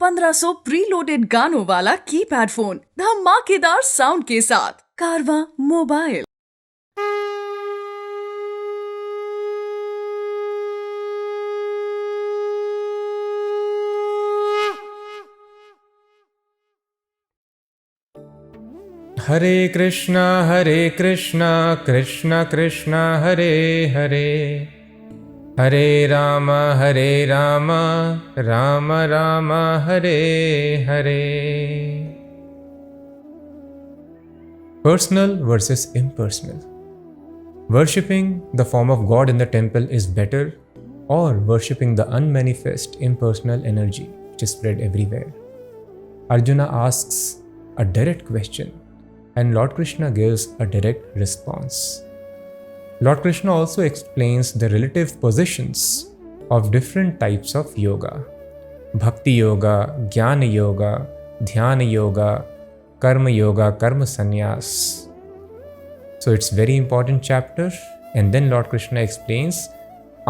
1500 preloaded गानों वाला keypad phone धमाकेदार साउंड के साथ कारवा mobile. Hare Krishna Krishna Krishna Hare Hare, Hare Ram Ram Ram Hare Hare. Personal versus impersonal. Worshipping the form of God in the temple is better, or worshipping the unmanifest impersonal energy which is spread everywhere? Arjuna asks a direct question, and Lord Krishna gives a direct response. Lord Krishna also explains the relative positions of different types of yoga: Bhakti Yoga, Jnana Yoga, Dhyana Yoga, Karma Yoga, Karma Sannyas. So it's very important chapter, and then Lord Krishna explains,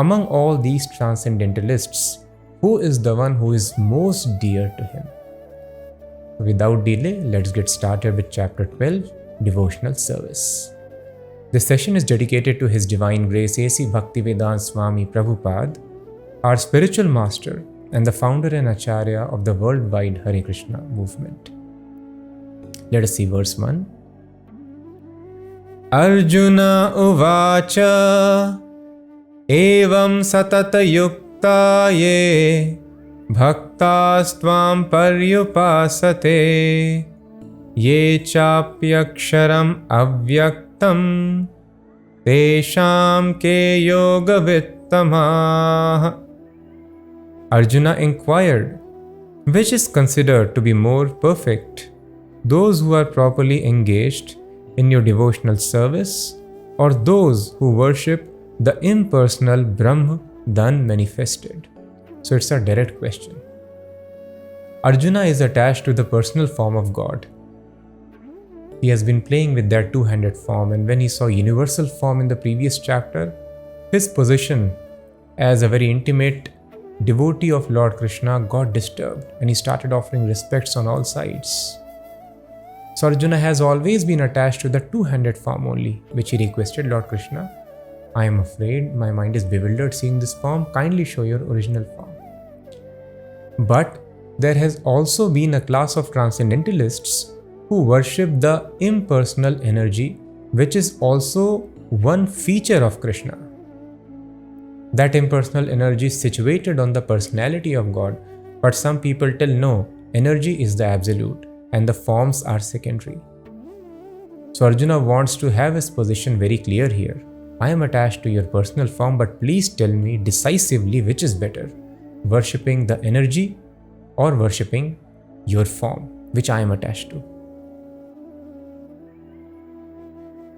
among all these transcendentalists, who is the one who is most dear to him. Without delay, let's get started with chapter 12, Devotional Service. This session is dedicated to His Divine Grace A.C. Bhaktivedanta Swami Prabhupada, our spiritual master and the founder and acharya of the worldwide Hare Krishna movement. Let us see verse 1. Arjuna uvacha evam satata yukta ye bhaktastvam paryupasate ye chapyaksharam avyaktam tesham ke yoga vittamah. Arjuna inquired, which is considered to be more perfect, those who are properly engaged in your devotional service, or those who worship the impersonal Brahma, the unmanifested? So it's a direct question. Arjuna is attached to the personal form of God. He has been playing with that two-handed form, and when he saw universal form in the previous chapter, his position as a very intimate devotee of Lord Krishna got disturbed, and he started offering respects on all sides. So Arjuna has always been attached to the two-handed form only, which he requested, Lord Krishna, I am afraid, my mind is bewildered seeing this form, kindly show your original form. But there has also been a class of transcendentalists who worship the impersonal energy, which is also one feature of Krishna. That impersonal energy is situated on the personality of God, but some people tell no, energy is the absolute and the forms are secondary. So Arjuna wants to have his position very clear here. I am attached to your personal form, but please tell me decisively which is better, worshipping the energy or worshipping your form, which I am attached to.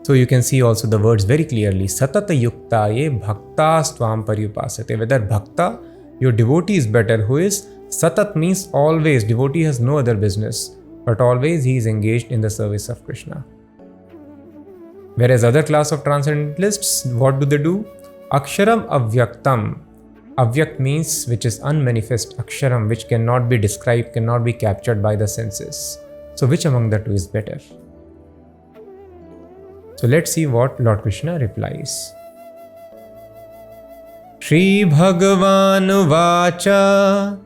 So you can see also the words very clearly, Satata yukta ye bhaktas tvam paryupasate. Whether bhakta, your devotee, is better, who is satat means always, devotee has no other business, but always he is engaged in the service of Krishna. Whereas other class of transcendentalists, what do? Aksharam avyaktam. Avyak means which is unmanifest, aksharam, which cannot be described, cannot be captured by the senses. So which among the two is better? So let's see what Lord Krishna replies. Shri Bhagavan Vacha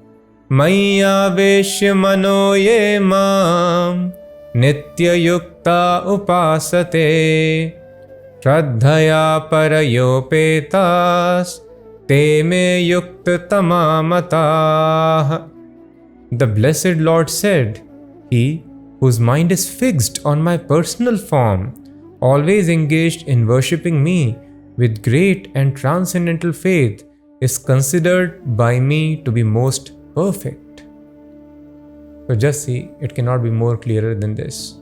Maya Veshya Mano Ye Mam Nitya Yukta Upasate Shraddhaya Parayopetas Te Me Yukta Tamamatah. The blessed Lord said, he whose mind is fixed on my personal form, always engaged in worshipping me with great and transcendental faith, is considered by me to be most perfect. So just see, it cannot be more clearer than this.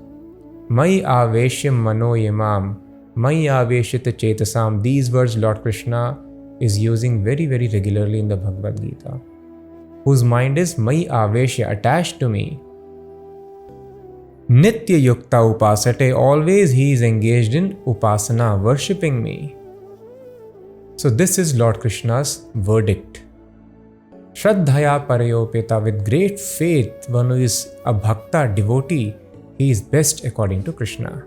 Mai aveshyam mano yamam, mai aveshyata chetasam. These words Lord Krishna is using very, very regularly in the Bhagavad Gita. Whose mind is mai aveshya, attached to me. Nitya yukta upasate, always he is engaged in upasana, worshipping me. So this is Lord Krishna's verdict. Shraddhaya parayopeta, with great faith, one who is a bhakta, devotee, he is best according to Krishna.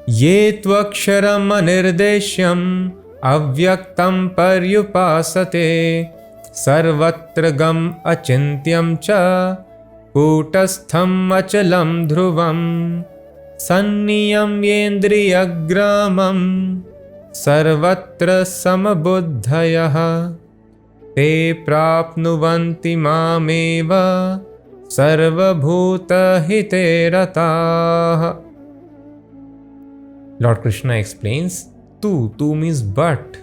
Ye tvaksharam anirdeshyam avyaktam paryupasate sarvatra gam achintyam cha kutastham achalam dhruvam sanniyam yendriyagramam sarvatra samabuddhayah te prapnuvanti mameva sarvabhuta hite ratah. Lord Krishna explains, Tu means but.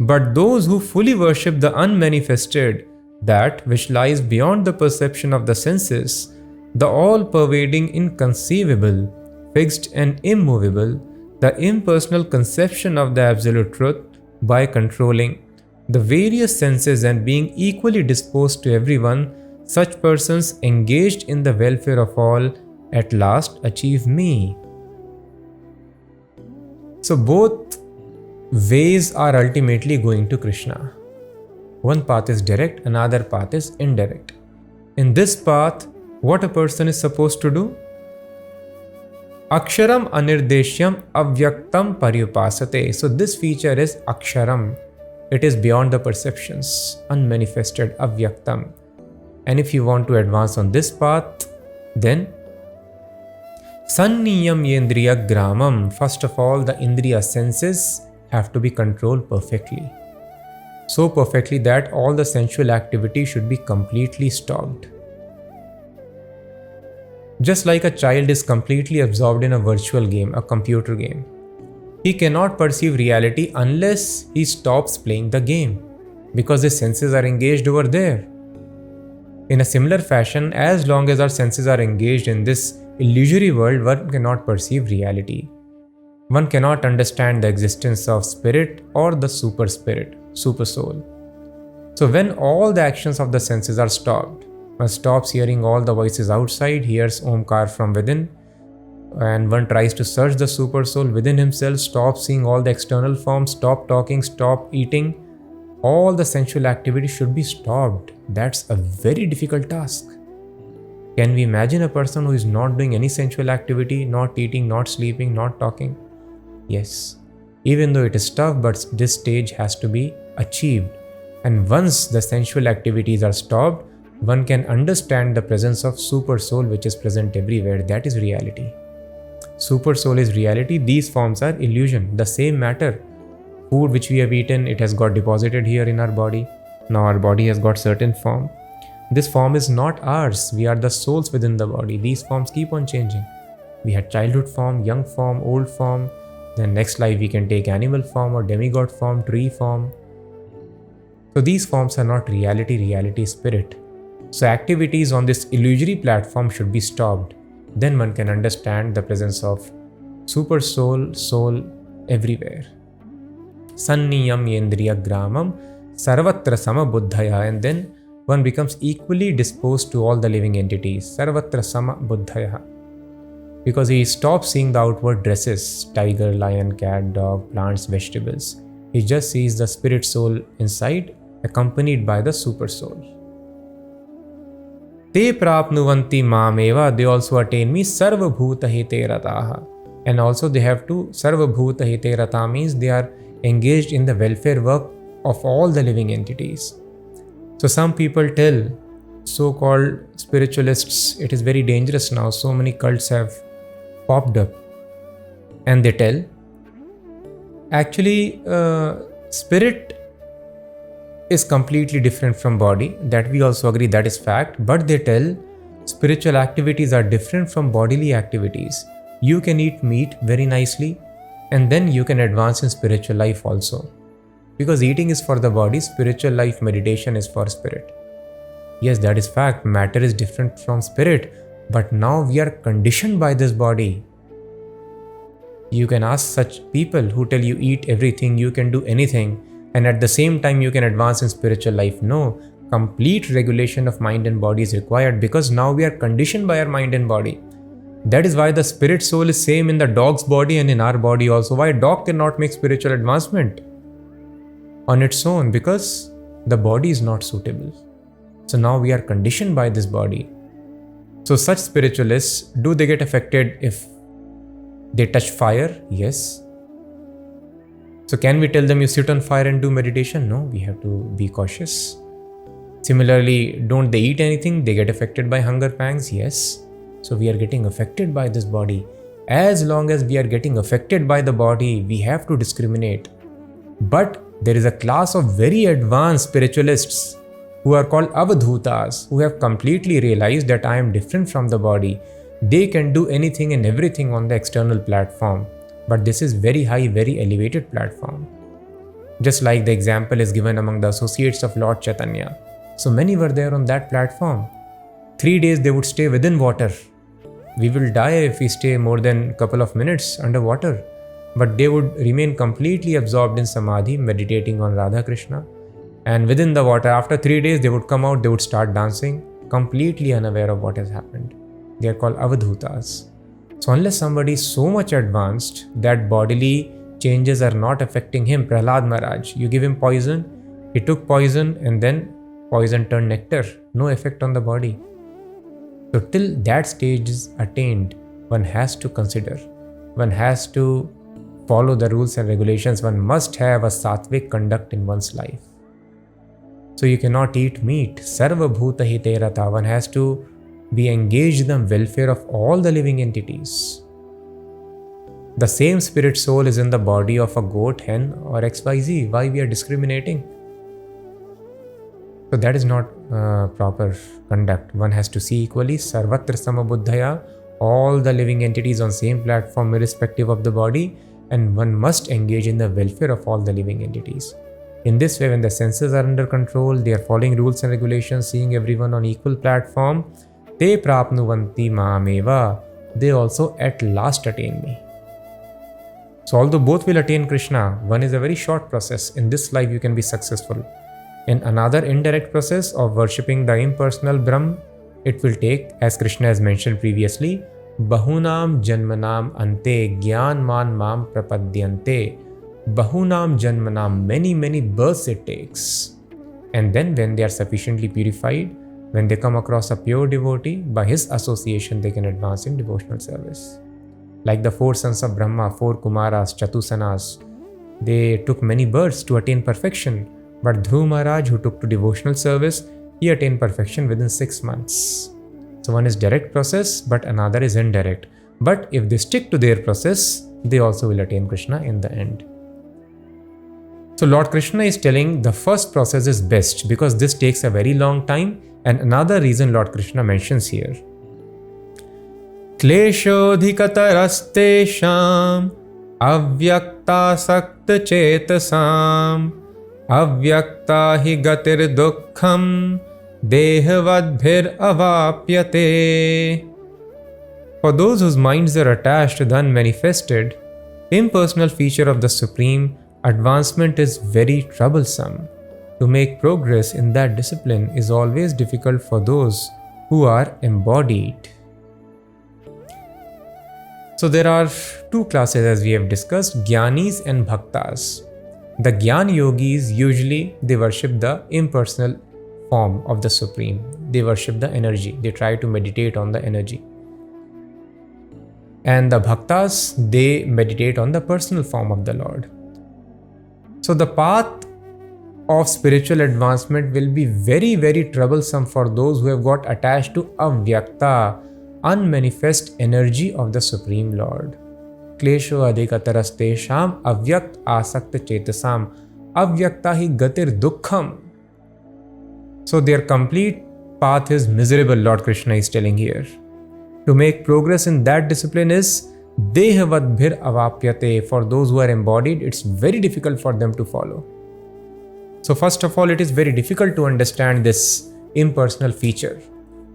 But those who fully worship the unmanifested, that which lies beyond the perception of the senses, the all-pervading inconceivable, fixed and immovable, the impersonal conception of the absolute truth, by controlling the various senses and being equally disposed to everyone, such persons engaged in the welfare of all at last achieve me. So both ways are ultimately going to Krishna. One path is direct, another path is indirect. In this path, what a person is supposed to do? Aksharam anirdeshyam avyaktam paryupasate. So this feature is Aksharam. It is beyond the perceptions, unmanifested, avyaktam. And if you want to advance on this path, then Sanniyam yendriya gramam. First of all, the indriya senses have to be controlled perfectly. So perfectly that all the sensual activity should be completely stopped. Just like a child is completely absorbed in a virtual game, a computer game, he cannot perceive reality unless he stops playing the game, because his senses are engaged over there. In a similar fashion, as long as our senses are engaged in this illusory world, one cannot perceive reality. One cannot understand the existence of spirit or the super spirit, super soul. So when all the actions of the senses are stopped, one stops hearing all the voices outside, hears Omkar from within, and one tries to search the super soul within himself, stop seeing all the external forms, stop talking, stop eating, all the sensual activity should be stopped. That's a very difficult task. Can we imagine a person who is not doing any sensual activity, not eating, not sleeping, not talking? Yes. Even though it is tough, but this stage has to be achieved. And once the sensual activities are stopped, one can understand the presence of super soul, which is present everywhere. That is reality. Super soul is reality. These forms are illusion. The same matter. Food which we have eaten, it has got deposited here in our body. Now our body has got certain form. This form is not ours. We are the souls within the body. These forms keep on changing. We had childhood form, young form, old form. Then next life we can take animal form or demigod form, tree form. So these forms are not reality. Reality is spirit. So activities on this illusory platform should be stopped. Then one can understand the presence of super soul, soul everywhere. Sanniyam yendriya gramam sarvatra samabuddhaya. And then one becomes equally disposed to all the living entities. Sarvatra samabuddhaya. Because he stops seeing the outward dresses, tiger, lion, cat, dog, plants, vegetables. He just sees the spirit soul inside, accompanied by the super soul. Te prapnuvanti mameva. They also attain me sarvabhuta hite rataha. And also they have to sarvabhuta hite rata means they are engaged in the welfare work of all the living entities. So some people tell, so-called spiritualists, it is very dangerous now. So many cults have popped up. And they tell, actually, spirit is completely different from body. That we also agree, that is fact. But they tell, spiritual activities are different from bodily activities. You can eat meat very nicely, and then you can advance in spiritual life also. Because eating is for the body, spiritual life, meditation is for spirit. Yes, that is fact. Matter is different from spirit. But now we are conditioned by this body. You can ask such people who tell you eat everything, you can do anything, and at the same time you can advance in spiritual life. No, complete regulation of mind and body is required, because now we are conditioned by our mind and body. That is why the spirit soul is same in the dog's body and in our body also. Why a dog cannot make spiritual advancement on its own? Because the body is not suitable. So now we are conditioned by this body. So such spiritualists, do they get affected if they touch fire? Yes. So can we tell them you sit on fire and do meditation? No, we have to be cautious. Similarly, don't they eat anything? They get affected by hunger pangs? Yes. So we are getting affected by this body. As long as we are getting affected by the body, we have to discriminate. But there is a class of very advanced spiritualists who are called avadhutas, who have completely realized that I am different from the body. They can do anything and everything on the external platform. But this is very high, very elevated platform. Just like the example is given among the associates of Lord Chaitanya. So many were there on that platform. 3 days they would stay within water. We will die if we stay more than a couple of minutes underwater. But they would remain completely absorbed in samadhi, meditating on Radha Krishna. And within the water, after 3 days, they would come out, they would start dancing, completely unaware of what has happened. They are called avadhutas. So unless somebody is so much advanced that bodily changes are not affecting him, Prahlad Maharaj, you give him poison, he took poison and then poison turned nectar, no effect on the body. So till that stage is attained, one has to consider, one has to follow the rules and regulations, one must have a sattvic conduct in one's life. So you cannot eat meat, sarva bhuta hite rata, one has to be engaged in the welfare of all the living entities. The same spirit soul is in the body of a goat, hen or XYZ. Why we are discriminating? So that is not proper conduct. One has to see equally, sarvatra samabuddhaya, all the living entities on same platform irrespective of the body, and one must engage in the welfare of all the living entities. In this way, when the senses are under control, they are following rules and regulations, seeing everyone on equal platform, te prapnuvanti mameva, they also at last attain me. So although both will attain Krishna, one is a very short process. In this life you can be successful. In another indirect process of worshipping the impersonal Brahm, it will take, as Krishna has mentioned previously, Bahunam Janmanam Ante Gyan Man Mam Prapadyante. Bahunam Janmanam, many births it takes. And then when they are sufficiently purified, when they come across a pure devotee, by his association they can advance in devotional service. Like the 4 sons of Brahma, 4 Kumaras, Chatusanas, they took many births to attain perfection. But Dhruv Maharaj, who took to devotional service, he attained perfection within 6 months. So one is direct process, but another is indirect. But if they stick to their process, they also will attain Krishna in the end. So Lord Krishna is telling the first process is best because this takes a very long time. And another reason Lord Krishna mentions here. Kleshodhikatarastesham avyakta sakta chetasam avyakta hi gatir dukkham dehavadbhir avapyate. For those whose minds are attached to the unmanifested, impersonal feature of the Supreme, advancement is very troublesome. To make progress in that discipline is always difficult for those who are embodied. So there are 2 classes as we have discussed, Jnanis and Bhaktas. The Jnana yogis usually they worship the impersonal form of the Supreme. They worship the energy. They try to meditate on the energy. And the Bhaktas, they meditate on the personal form of the Lord. So the path of spiritual advancement will be very troublesome for those who have got attached to avyakta, unmanifest energy of the Supreme Lord. Klesho adhikatarastesham avyakt asakta chetasam avyakta hi gatir dukkham. So their complete path is miserable, Lord Krishna is telling here. To make progress in that discipline is dehavadbhir avapyate. For those who are embodied, it's very difficult for them to follow. So first of all, it is very difficult to understand this impersonal feature.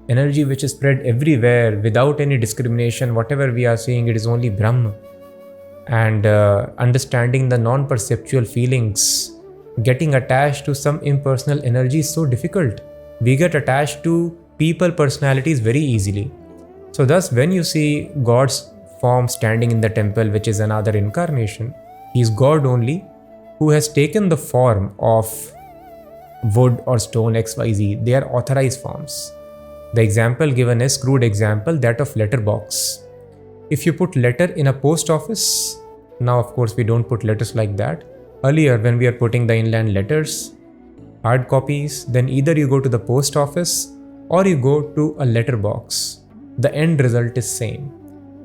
Energy which is spread everywhere without any discrimination. Whatever we are seeing, it is only Brahma. And understanding the non-perceptual feelings, getting attached to some impersonal energy is so difficult. We get attached to people, personalities very easily. So thus, when you see God's form standing in the temple, which is another incarnation, he is God only, who has taken the form of wood or stone XYZ. They are authorized forms. The example given is crude example, that of letter box. If you put letter in a post office, now of course we don't put letters like that. Earlier when we are putting the inland letters, hard copies, then either you go to the post office or you go to a letter box. The end result is same.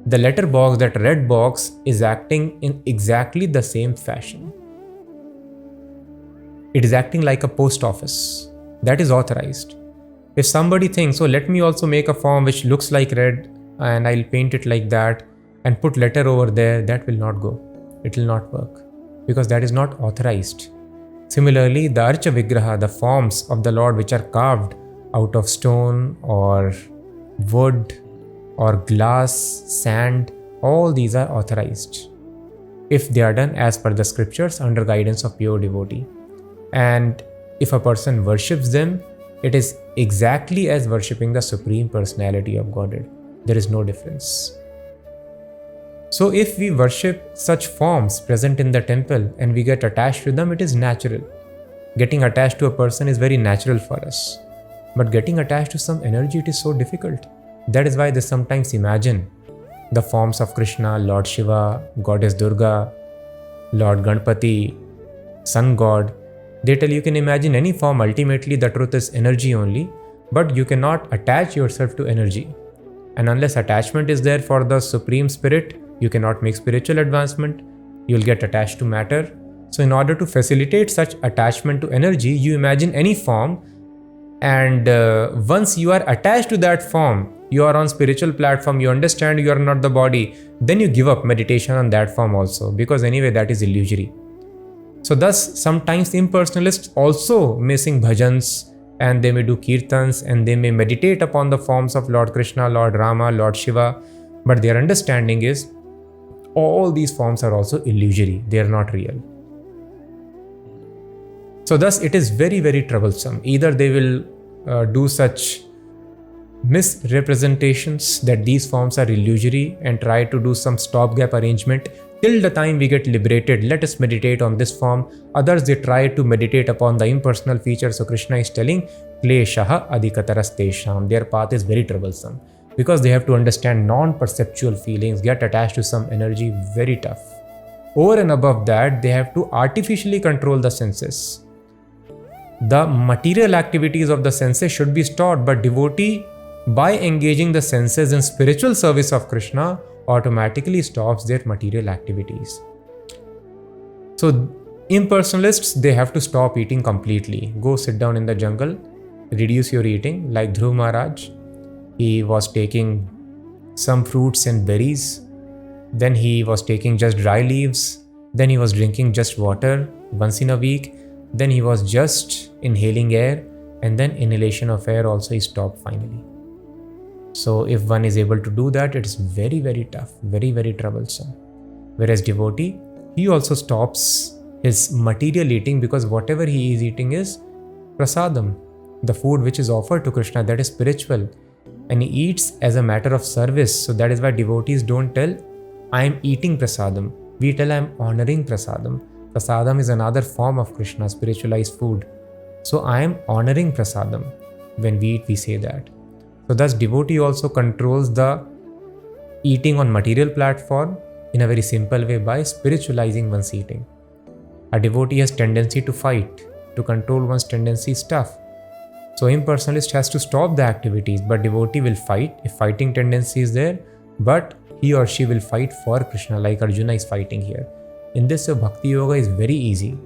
The letter box, that red box, is acting in exactly the same fashion. It is acting like a post office. That is authorized. If somebody thinks, oh, let me also make a form which looks like red and I'll paint it like that and put letter over there, that will not go. It will not work because that is not authorized. Similarly, the Archa Vigraha, the forms of the Lord which are carved out of stone or wood or glass, sand, all these are authorized if they are done as per the scriptures under guidance of pure devotee. And if a person worships them, it is exactly as worshipping the Supreme Personality of Godhead. There is no difference. So if we worship such forms present in the temple and we get attached to them, it is natural. Getting attached to a person is very natural for us. But getting attached to some energy, it is so difficult. That is why they sometimes imagine the forms of Krishna, Lord Shiva, Goddess Durga, Lord Ganpati, Sun God. They tell you can imagine any form, ultimately the truth is energy only, but you cannot attach yourself to energy. And unless attachment is there for the Supreme Spirit, you cannot make spiritual advancement, you will get attached to matter. So in order to facilitate such attachment to energy, you imagine any form, and once you are attached to that form, you are on spiritual platform, you understand you are not the body, then you give up meditation on that form also, because anyway that is illusory. So thus sometimes impersonalists also may sing bhajans and they may do kirtans and they may meditate upon the forms of Lord Krishna, Lord Rama, Lord Shiva, but their understanding is all these forms are also illusory, they are not real. So thus it is very, very troublesome. Either they will do such misrepresentations that these forms are illusory and try to do some stopgap arrangement till the time we get liberated. Let us meditate on this form. Others, they try to meditate upon the impersonal feature. So Krishna is telling, kleshaha adhikatarastesham. Their path is very troublesome because they have to understand non-perceptual feelings, get attached to some energy, very tough. Over and above that, they have to artificially control the senses. The material activities of the senses should be stopped, but devotee, by engaging the senses in spiritual service of Krishna, automatically stops their material activities. So impersonalists, they have to stop eating completely. Go sit down in the jungle, reduce your eating. Like Dhruv Maharaj, he was taking some fruits and berries, then he was taking just dry leaves, then he was drinking just water once in a week, then he was just inhaling air, and then inhalation of air also he stopped finally. So if one is able to do that, it is very, very tough, very, very troublesome. Whereas devotee, he also stops his material eating, because whatever he is eating is prasadam, the food which is offered to Krishna, that is spiritual, and he eats as a matter of service. So that is why devotees don't tell, I am eating prasadam. We tell, I am honoring prasadam. Prasadam is another form of Krishna, spiritualized food. So I am honoring prasadam. When we eat, we say that. So thus devotee also controls the eating on material platform in a very simple way by spiritualizing one's eating. A devotee has tendency to fight. To control one's tendency is tough. So impersonalist has to stop the activities, but devotee will fight if fighting tendency is there, but he or she will fight for Krishna, like Arjuna is fighting here. In this, Bhakti Yoga is very easy.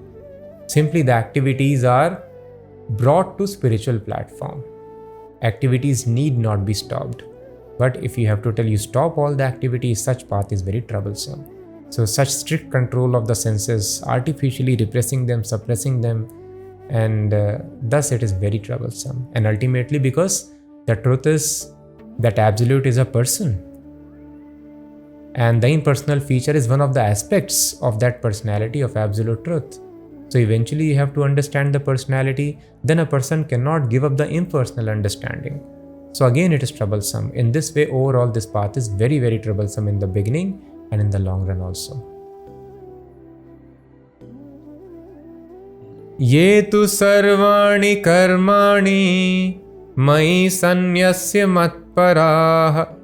Simply the activities are brought to spiritual platform. Activities need not be stopped. But if you have to tell you stop all the activities, such path is very troublesome. So such strict control of the senses, artificially repressing them, suppressing them, and thus it is very troublesome. And ultimately, because the truth is that Absolute is a person, and the impersonal feature is one of the aspects of that personality of Absolute Truth. So eventually you have to understand the personality, then a person cannot give up the impersonal understanding. So again it is troublesome. In this way, overall this path is very, very troublesome in the beginning and in the long run also. Ye tu sarvani karmani mai sanyasya matparah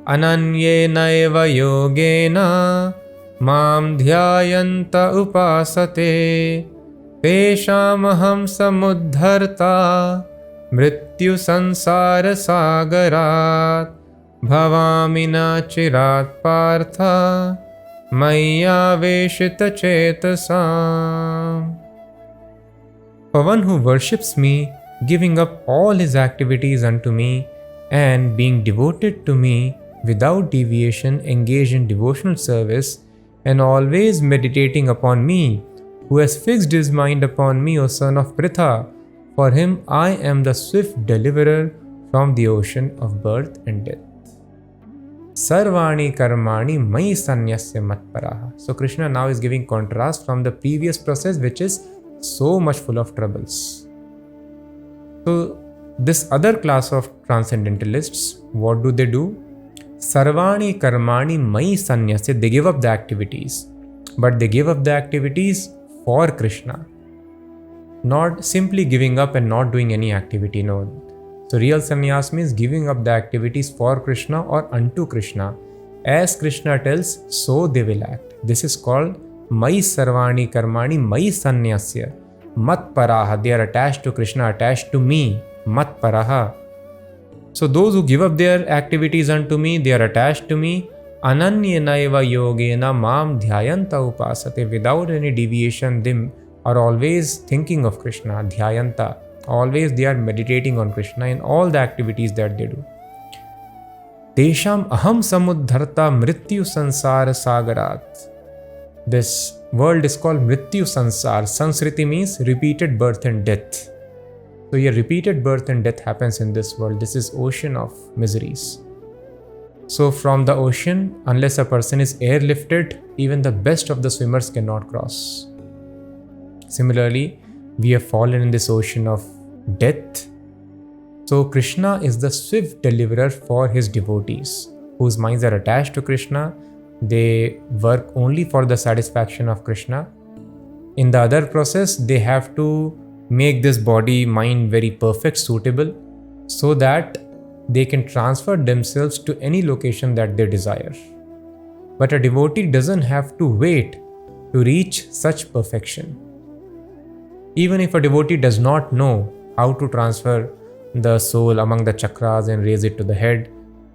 ananyena yogena mam dhyayanta upasate teshamaham samuddharta mrityu sansara sagarat bhavamina chirat partha maya veshita chetasam. For one who worships me, giving up all his activities unto me, and being devoted to me without deviation, engaged in devotional service, and always meditating upon me, who has fixed his mind upon me, O son of Pritha, for him I am the swift deliverer from the ocean of birth and death. Sarvani karmani mai sanyasya matparaha. So Krishna now is giving contrast from the previous process, which is so much full of troubles. So this other class of transcendentalists, what do? Sarvani karmani mai sanyasya. They give up the activities, but they give up the activities for Krishna. Not simply giving up and not doing any activity, no. So real sannyas means giving up the activities for Krishna or unto Krishna. As Krishna tells, so they will act. This is called Mai Sarvani Karmani Mai Sanyasya Mat Paraha. They are attached to Krishna, attached to me. Mat Paraha. So those who give up their activities unto me, they are attached to me. Ananyena yogena mam dhyayanta upasate. Without any deviation, they are always thinking of Krishna. Dhyayanta. Always they are meditating on Krishna in all the activities that they do. Tesham aham samuddharta mrityu sansara sagarat. This world is called Mrityu Sansar. Sansriti means repeated birth and death. So here repeated birth and death happens in this world. This is ocean of miseries. So from the ocean, unless a person is airlifted, even the best of the swimmers cannot cross. Similarly, we have fallen in this ocean of death. So Krishna is the swift deliverer for his devotees, whose minds are attached to Krishna. They work only for the satisfaction of Krishna. In the other process, they have to make this body, mind very perfect, suitable, so that they can transfer themselves to any location that they desire. But a devotee doesn't have to wait to reach such perfection. Even if a devotee does not know how to transfer the soul among the chakras and raise it to the head,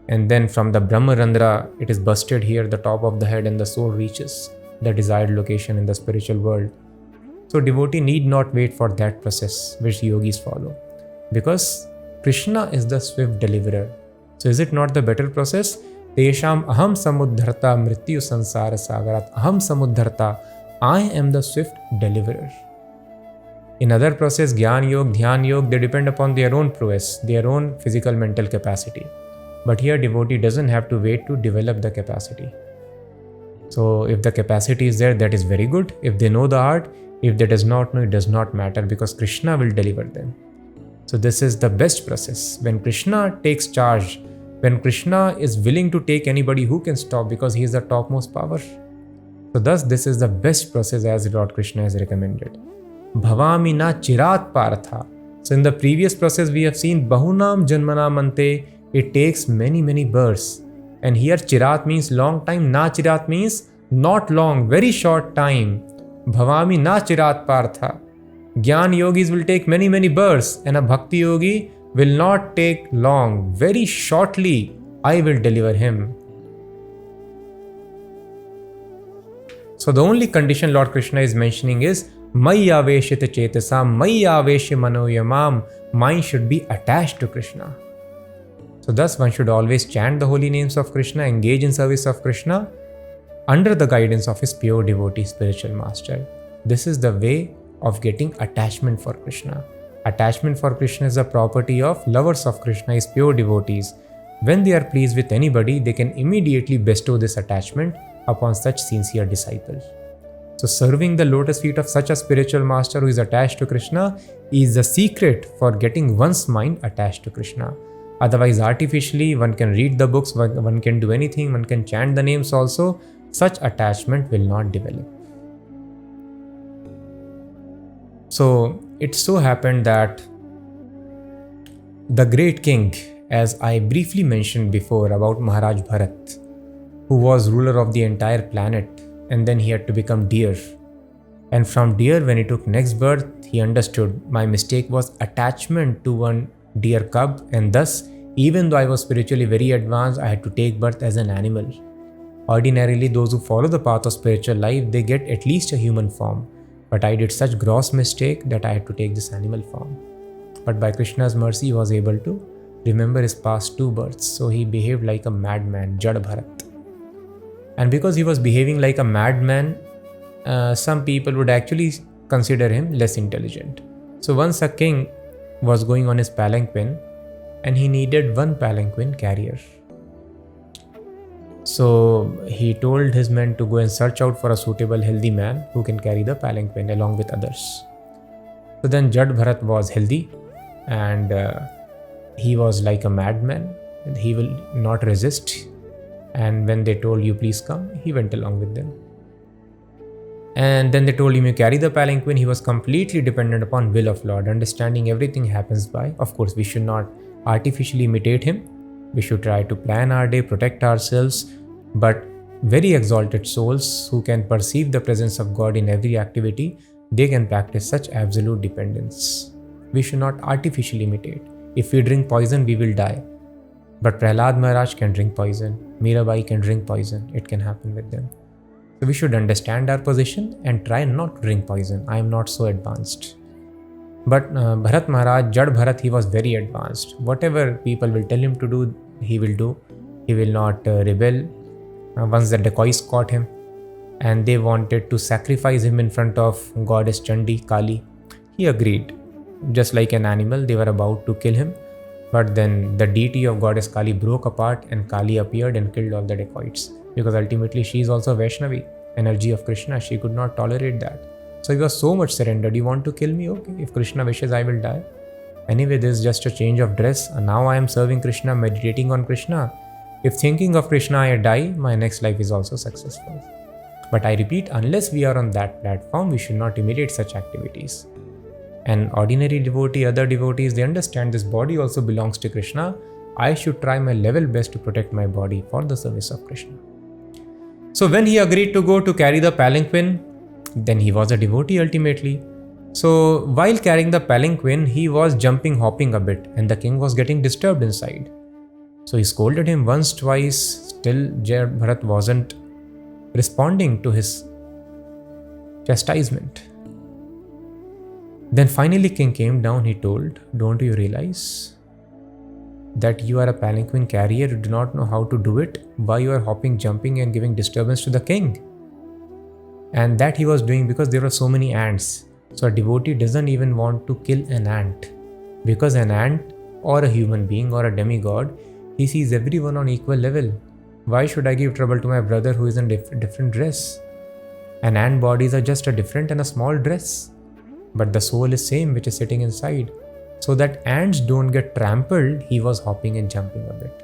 and then from the Brahmarandra, it is busted here, the top of the head, and the soul reaches the desired location in the spiritual world. So devotee need not wait for that process which yogis follow, because Krishna is the swift deliverer. So is it not the better process? Tesham aham samuddharta mrityu sansara sagarat. Aham samuddharta. I am the swift deliverer. In other process, Gyan Yog, Dhyan Yog, they depend upon their own prowess, their own physical mental capacity. But here devotee doesn't have to wait to develop the capacity. So if the capacity is there, that is very good. If they know the art, if they does not know, it does not matter, because Krishna will deliver them. So this is the best process. When Krishna takes charge, when Krishna is willing to take anybody, who can stop, because he is the topmost power. So thus this is the best process as Lord Krishna has recommended. Bhavami na chirat partha. So in the previous process we have seen Bahunam Janmana Mante. It takes many births. And here chirat means long time. Na chirat means not long, very short time. Bhavami na chirat partha. Gyan yogis will take many births, and a bhakti yogi will not take long. Very shortly I will deliver him. So the only condition Lord Krishna is mentioning is Maya veshita chetasam, Maya veshe manoyamam. Mind should be attached to Krishna. So thus one should always chant the holy names of Krishna, engage in service of Krishna under the guidance of his pure devotee spiritual master. This is the way of getting attachment for Krishna. Attachment for Krishna is a property of lovers of Krishna, his pure devotees. When they are pleased with anybody, they can immediately bestow this attachment upon such sincere disciples. So serving the lotus feet of such a spiritual master who is attached to Krishna is the secret for getting one's mind attached to Krishna. Otherwise, artificially, one can read the books, one can do anything, one can chant the names also. Such attachment will not develop. So it so happened that the great king, as I briefly mentioned before about Maharaj Bharat, who was ruler of the entire planet, and then he had to become deer. And from deer, when he took next birth, he understood my mistake was attachment to one deer cub, and thus, even though I was spiritually very advanced, I had to take birth as an animal. Ordinarily, those who follow the path of spiritual life, they get at least a human form. But I did such gross mistake that I had to take this animal form. But by Krishna's mercy, he was able to remember his past 2 births. So he behaved like a madman, Jad Bharat. And because he was behaving like a madman, some people would actually consider him less intelligent. So once a king was going on his palanquin and he needed one palanquin carrier. So he told his men to go and search out for a suitable healthy man who can carry the palanquin along with others. So then Jad Bharat was healthy and he was like a madman and he will not resist. And when they told you please come, he went along with them. And then they told him you carry the palanquin. He was completely dependent upon will of Lord, understanding everything happens by. Of course, we should not artificially imitate him. We should try to plan our day, protect ourselves, but very exalted souls who can perceive the presence of God in every activity, they can practice such absolute dependence. We should not artificially imitate. If we drink poison, we will die. But Prahlad Maharaj can drink poison. Mirabai can drink poison. It can happen with them. So we should understand our position and try not to drink poison. I am not so advanced. But Bharat Maharaj, Jad Bharat, he was very advanced. Whatever people will tell him to do, he will do. He will not rebel. Once the dacoits caught him and they wanted to sacrifice him in front of goddess Chandi, Kali, he agreed. Just like an animal, they were about to kill him. But then the deity of goddess Kali broke apart and Kali appeared and killed all the dacoits. Because ultimately she is also Vaishnavi, energy of Krishna. She could not tolerate that. So he was so much surrendered. You want to kill me? Okay. If Krishna wishes, I will die. Anyway, this is just a change of dress. And now I am serving Krishna, meditating on Krishna. If thinking of Krishna I die, my next life is also successful. But I repeat, unless we are on that platform, we should not imitate such activities. An ordinary devotee, other devotees, they understand this body also belongs to Krishna. I should try my level best to protect my body for the service of Krishna. So when he agreed to go to carry the palanquin, then he was a devotee ultimately. So while carrying the palanquin, he was jumping, hopping a bit, and the king was getting disturbed inside. So he scolded him once, twice. Still Jad Bharat wasn't responding to his chastisement. Then finally king came down. He told, don't you realize that you are a palanquin carrier? You do not know how to do it. Why you are hopping, jumping and giving disturbance to the king? And that he was doing because there were so many ants. So a devotee doesn't even want to kill an ant, because an ant or a human being or a demigod, he sees everyone on equal level. Why should I give trouble to my brother who is in different dress? An ant bodies are just a different and a small dress, but the soul is same, which is sitting inside. So that ants don't get trampled, he was hopping and jumping a bit.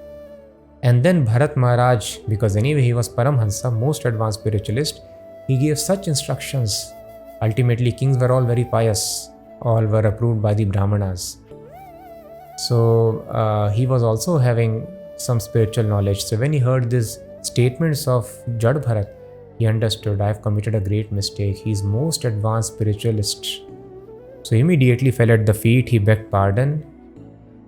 And then Bharat Maharaj, because anyway he was Paramhansa, most advanced spiritualist, he gave such instructions. Ultimately, kings were all very pious. All were approved by the Brahmanas. So he was also having some spiritual knowledge. So when he heard these statements of Jad Bharat, he understood, I have committed a great mistake. He is most advanced spiritualist. So he immediately fell at the feet. He begged pardon.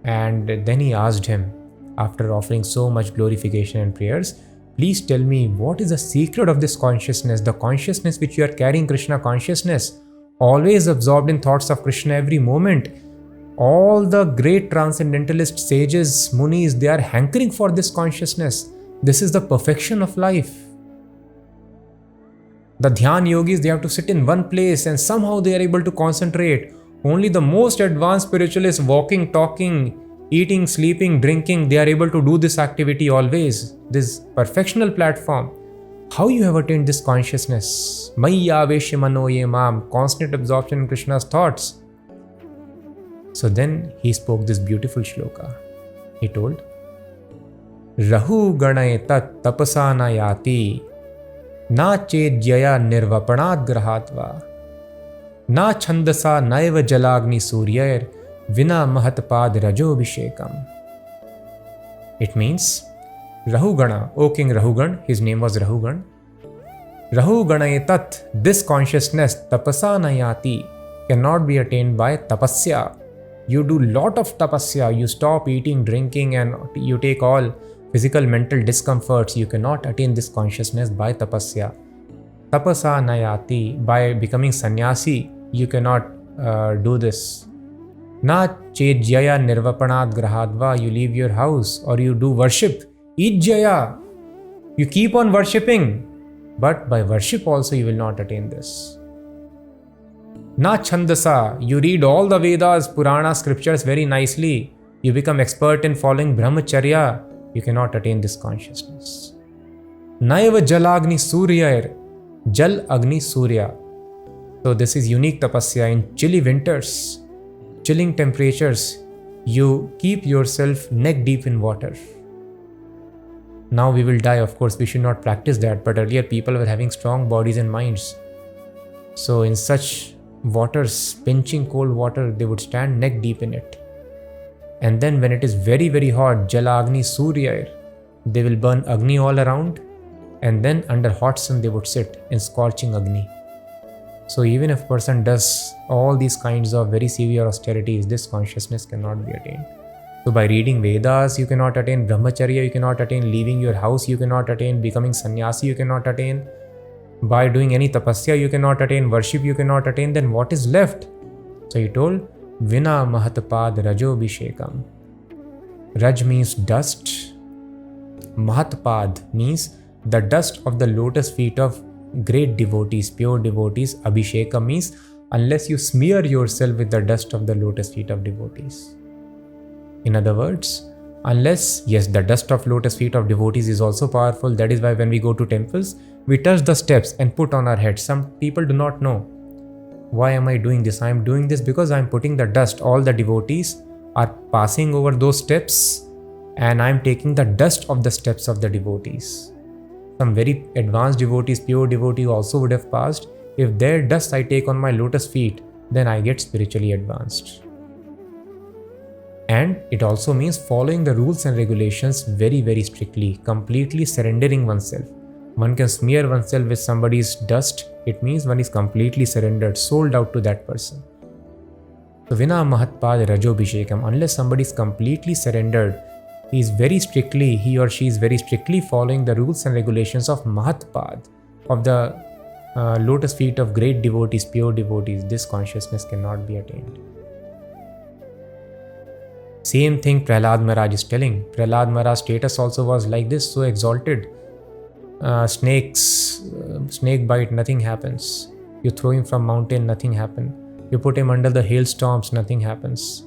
And then he asked him, after offering so much glorification and prayers, please tell me, what is the secret of this consciousness, the consciousness which you are carrying, Krishna consciousness, always absorbed in thoughts of Krishna every moment. All the great transcendentalist sages, munis, they are hankering for this consciousness. This is the perfection of life. The dhyan yogis, they have to sit in one place and somehow they are able to concentrate. Only the most advanced spiritualists, walking, talking, eating, sleeping, drinking, they are able to do this activity always. This perfectional platform. How you have attained this consciousness? Maya Veshya Mano Ye Mam, constant absorption in Krishna's thoughts. So then he spoke this beautiful shloka. he told, Rahu ganaye tat tapasa na yati, na chedjaya nirvapanat grahatva, na chandasa naiva jalagni suryair, vina mahatpad rajobhishekam. It means, Rahugana, O King Rahugan, his name was Rahugan. Rahugana tat, this consciousness, tapasa nayati, cannot be attained by tapasya. You do lot of tapasya, you stop eating, drinking, and you take all physical, mental discomforts. You cannot attain this consciousness by tapasya. Tapasa nayati, by becoming sannyasi, you cannot do this. Na chedjaya nirvapanat grahadva, you leave your house or you do worship. Ijjaya, you keep on worshipping, but by worship also you will not attain this. Na chandasa, you read all the Vedas, Purana, scriptures very nicely. You become expert in following brahmacharya. You cannot attain this consciousness. Naiva jalagni suryair, jal agni surya. So this is unique tapasya in chilly winters, chilling temperatures. You keep yourself neck deep in water. Now we will die, of course, we should not practice that, but earlier people were having strong bodies and minds. So in such waters, pinching cold water, they would stand neck deep in it. And then when it is very, very hot, Jala Agni Surya, they will burn Agni all around, and then under hot sun they would sit in scorching Agni. So even if a person does all these kinds of very severe austerities, this consciousness cannot be attained. So by reading Vedas, you cannot attain brahmacharya, you cannot attain leaving your house, you cannot attain becoming sannyasi, you cannot attain. By doing any tapasya, you cannot attain worship, you cannot attain. Then what is left? So he told, Vina mahatpad rajobhishekam. Raj means dust. Mahatpad means the dust of the lotus feet of great devotees, pure devotees. Abhishekam means unless you smear yourself with the dust of the lotus feet of devotees. In other words, unless, yes, the dust of lotus feet of devotees is also powerful. That is why when we go to temples, we touch the steps and put on our head. Some people do not know. Why am I doing this? I am doing this because I am putting the dust. All the devotees are passing over those steps and I am taking the dust of the steps of the devotees. Some very advanced devotees, pure devotee also would have passed. If their dust I take on my lotus feet, then I get spiritually advanced. And it also means following the rules and regulations very, very strictly, completely surrendering oneself. One can smear oneself with somebody's dust. It means one is completely surrendered, sold out to that person. So Vina Mahatpad Rajobhishekam, unless somebody is completely surrendered, he or she is very strictly following the rules and regulations of Mahatpad, of the lotus feet of great devotees, pure devotees. This consciousness cannot be attained. Same thing Prahlad Maharaj is telling. Prahlad Maharaj's status also was like this, so exalted. Snake bite, nothing happens. You throw him from mountain, nothing happens. You put him under the hailstorms, nothing happens.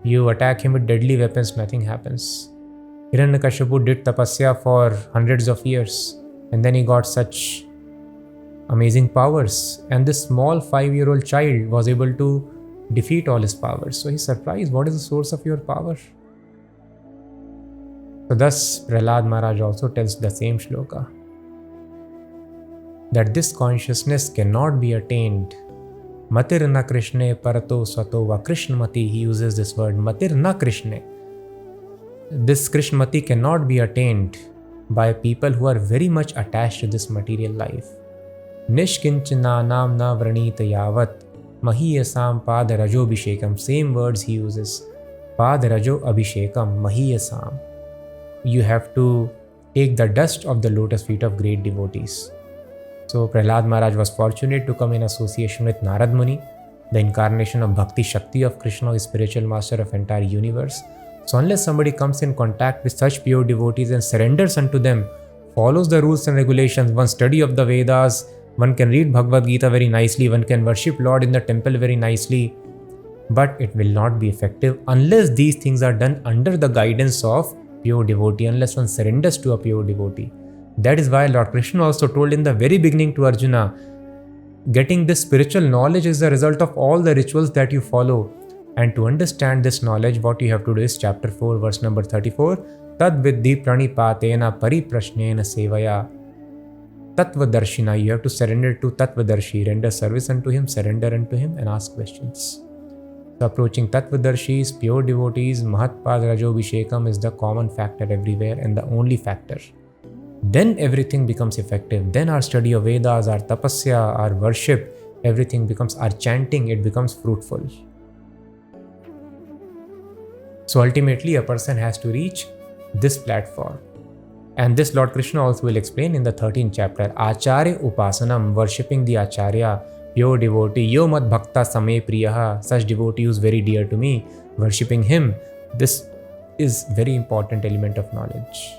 You attack him with deadly weapons, nothing happens. Hiranyakashipu did tapasya for hundreds of years and then he got such amazing powers. And this small 5-year-old child was able to defeat all his powers. So he's surprised, what is the source of your power? So thus Prahlad Maharaj also tells the same shloka, that this consciousness cannot be attained. Matir na Krishne parato swato va Krishnamati, he uses this word, Matir na Krishne. This Krishnamati cannot be attained by people who are very much attached to this material life. Nishkinchana nam na vranita yavat mahiyasam pad rajo abhishekam. Same words he uses. Pad rajo abhishekam mahiyasam. You have to take the dust of the lotus feet of great devotees. So Prahlad Maharaj was fortunate to come in association with Narad Muni, the incarnation of Bhakti Shakti of Krishna, the spiritual master of entire universe. So unless somebody comes in contact with such pure devotees and surrenders unto them, follows the rules and regulations, one study of the Vedas, one can read Bhagwat Geeta very nicely, one can worship Lord in the temple very nicely, but it will not be effective unless these things are done under the guidance of pure devotee, unless one surrenders to a pure devotee. That is why Lord Krishna also told in the very beginning to Arjuna, getting this spiritual knowledge is the result of all the rituals that you follow. And to understand this knowledge, what you have to do is chapter 4, verse number 34. Tad vidhi pranipatena pariprashnena sevaya Tattvadarshina. You have to surrender to Tattvadarshi, render service unto him, surrender unto him, and ask questions. So approaching Tattvadarshis, pure devotees, Mahatpad Rajobhishekam is the common factor everywhere and the only factor. Then everything becomes effective. Then our study of Vedas, our tapasya, our worship, everything becomes, our chanting, it becomes fruitful. So ultimately a person has to reach this platform. And this Lord Krishna also will explain in the 13th chapter. Acharya Upasanam, worshipping the Acharya, pure devotee, Yo Mad Bhakta Same Priyaha, such devotee who is very dear to me, worshipping him. This is very important element of knowledge.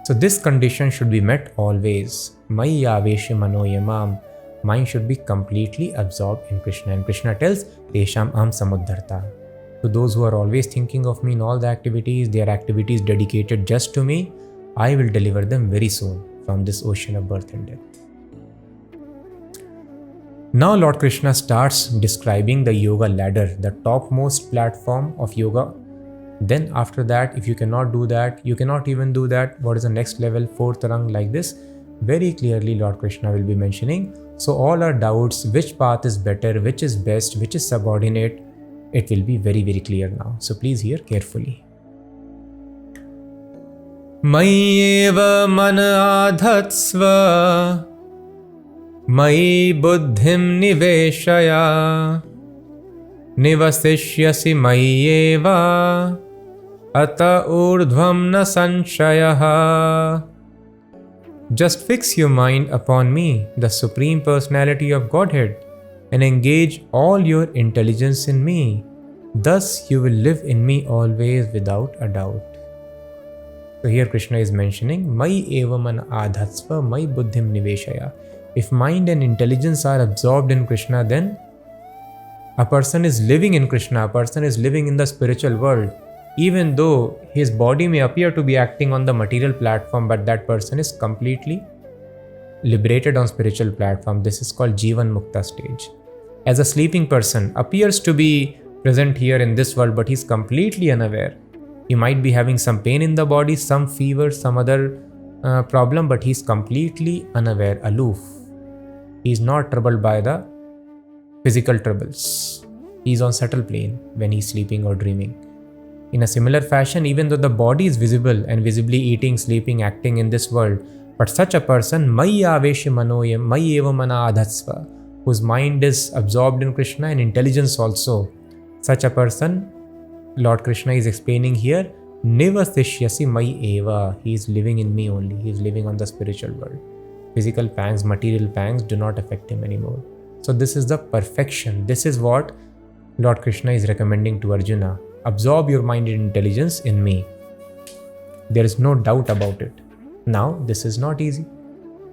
So this condition should be met always. Maya Aveshi Mano Yamam. Mind should be completely absorbed in Krishna. And Krishna tells, Tesham Aham Samudharta. To those who are always thinking of me in all the activities, they are activities dedicated just to me, I will deliver them very soon from this ocean of birth and death. Now Lord Krishna starts describing the yoga ladder, the topmost platform of yoga. Then after that, if you cannot do that, you cannot even do that, what is the next level, fourth rung, like this? Very clearly Lord Krishna will be mentioning. So all our doubts, which path is better, which is best, which is subordinate, it will be very, very clear now. So please hear carefully. Mayeva mana adhatsva Mayi buddhim niveshaya Nivasishyasi mayeva Ata urdhvam na sanshayaha. Just fix your mind upon me, the Supreme Personality of Godhead, and engage all your intelligence in me. Thus you will live in me always without a doubt. So here Krishna is mentioning, Mai eva man adhatsva, mai buddhim niveshaya. If mind and intelligence are absorbed in Krishna, then a person is living in Krishna, a person is living in the spiritual world. Even though his body may appear to be acting on the material platform, but that person is completely liberated on spiritual platform. This is called Jivan Mukta stage. As a sleeping person appears to be present here in this world, but he's completely unaware. He might be having some pain in the body, some fever, some other problem, but he's completely unaware, aloof. He's not troubled by the physical troubles. He's on subtle plane when he's sleeping or dreaming. In a similar fashion, even though the body is visible and visibly eating, sleeping, acting in this world, but such a person, Maya Aveshi Manoyam, Mayeva Mana Adhatsva, whose mind is absorbed in Krishna and intelligence also, such a person, Lord Krishna is explaining here, Nivasishyasi Mayeva, he is living in me only, he is living on the spiritual world. Physical pangs, material pangs do not affect him anymore. So this is the perfection. This is what Lord Krishna is recommending to Arjuna. Absorb your mind and intelligence in me. There is no doubt about it. Now, this is not easy.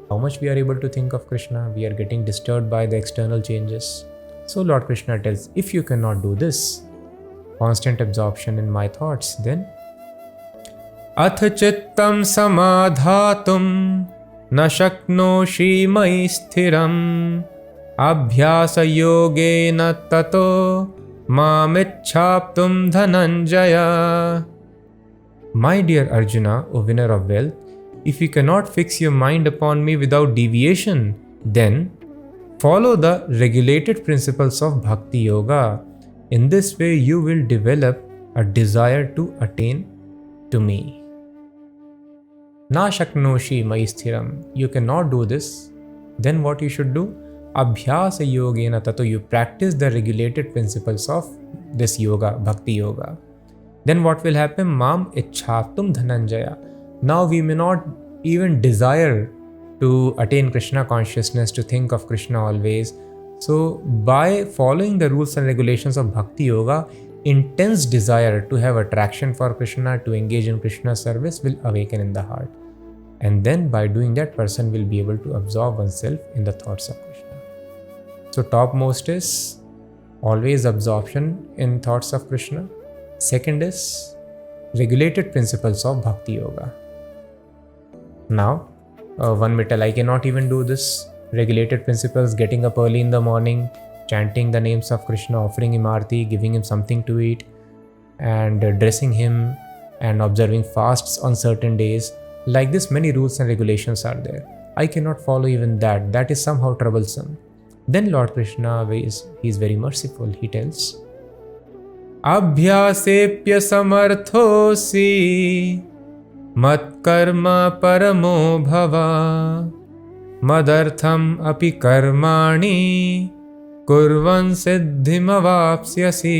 How much we are able to think of Krishna, we are getting disturbed by the external changes. So Lord Krishna tells, if you cannot do this, constant absorption in my thoughts, then Atha chittam samadhatum na shaknoshi mai sthiram abhyasa yogena tato Mamichhaptum dhananjaya. My dear Arjuna, O winner of wealth, if you cannot fix your mind upon me without deviation, then follow the regulated principles of Bhakti Yoga. In this way, you will develop a desire to attain to me. Na shaknoshi mai sthiram. You cannot do this. Then what you should do? Abhyasa yogena tato, you practice the regulated principles of this yoga, Bhakti Yoga. Then what will happen? Mam ichhatum dhananjaya. Now we may not even desire to attain Krishna consciousness, to think of Krishna always. So by following the rules and regulations of Bhakti Yoga, intense desire to have attraction for Krishna, to engage in Krishna service will awaken in the heart. And then by doing that, person will be able to absorb oneself in the thoughts of Krishna. So topmost is always absorption in thoughts of Krishna. Second is regulated principles of Bhakti Yoga. Now, one may tell, I cannot even do this. Regulated principles, getting up early in the morning, chanting the names of Krishna, offering him aarti, giving him something to eat, and dressing him, and observing fasts on certain days. Like this, many rules and regulations are there. I cannot follow even that. That is somehow troublesome. Then Lord Krishna he is very merciful. He tells, Abhyasepya samarthosi mat karma paramo bhava madartham api karmani kurvan siddhim avapsyasi.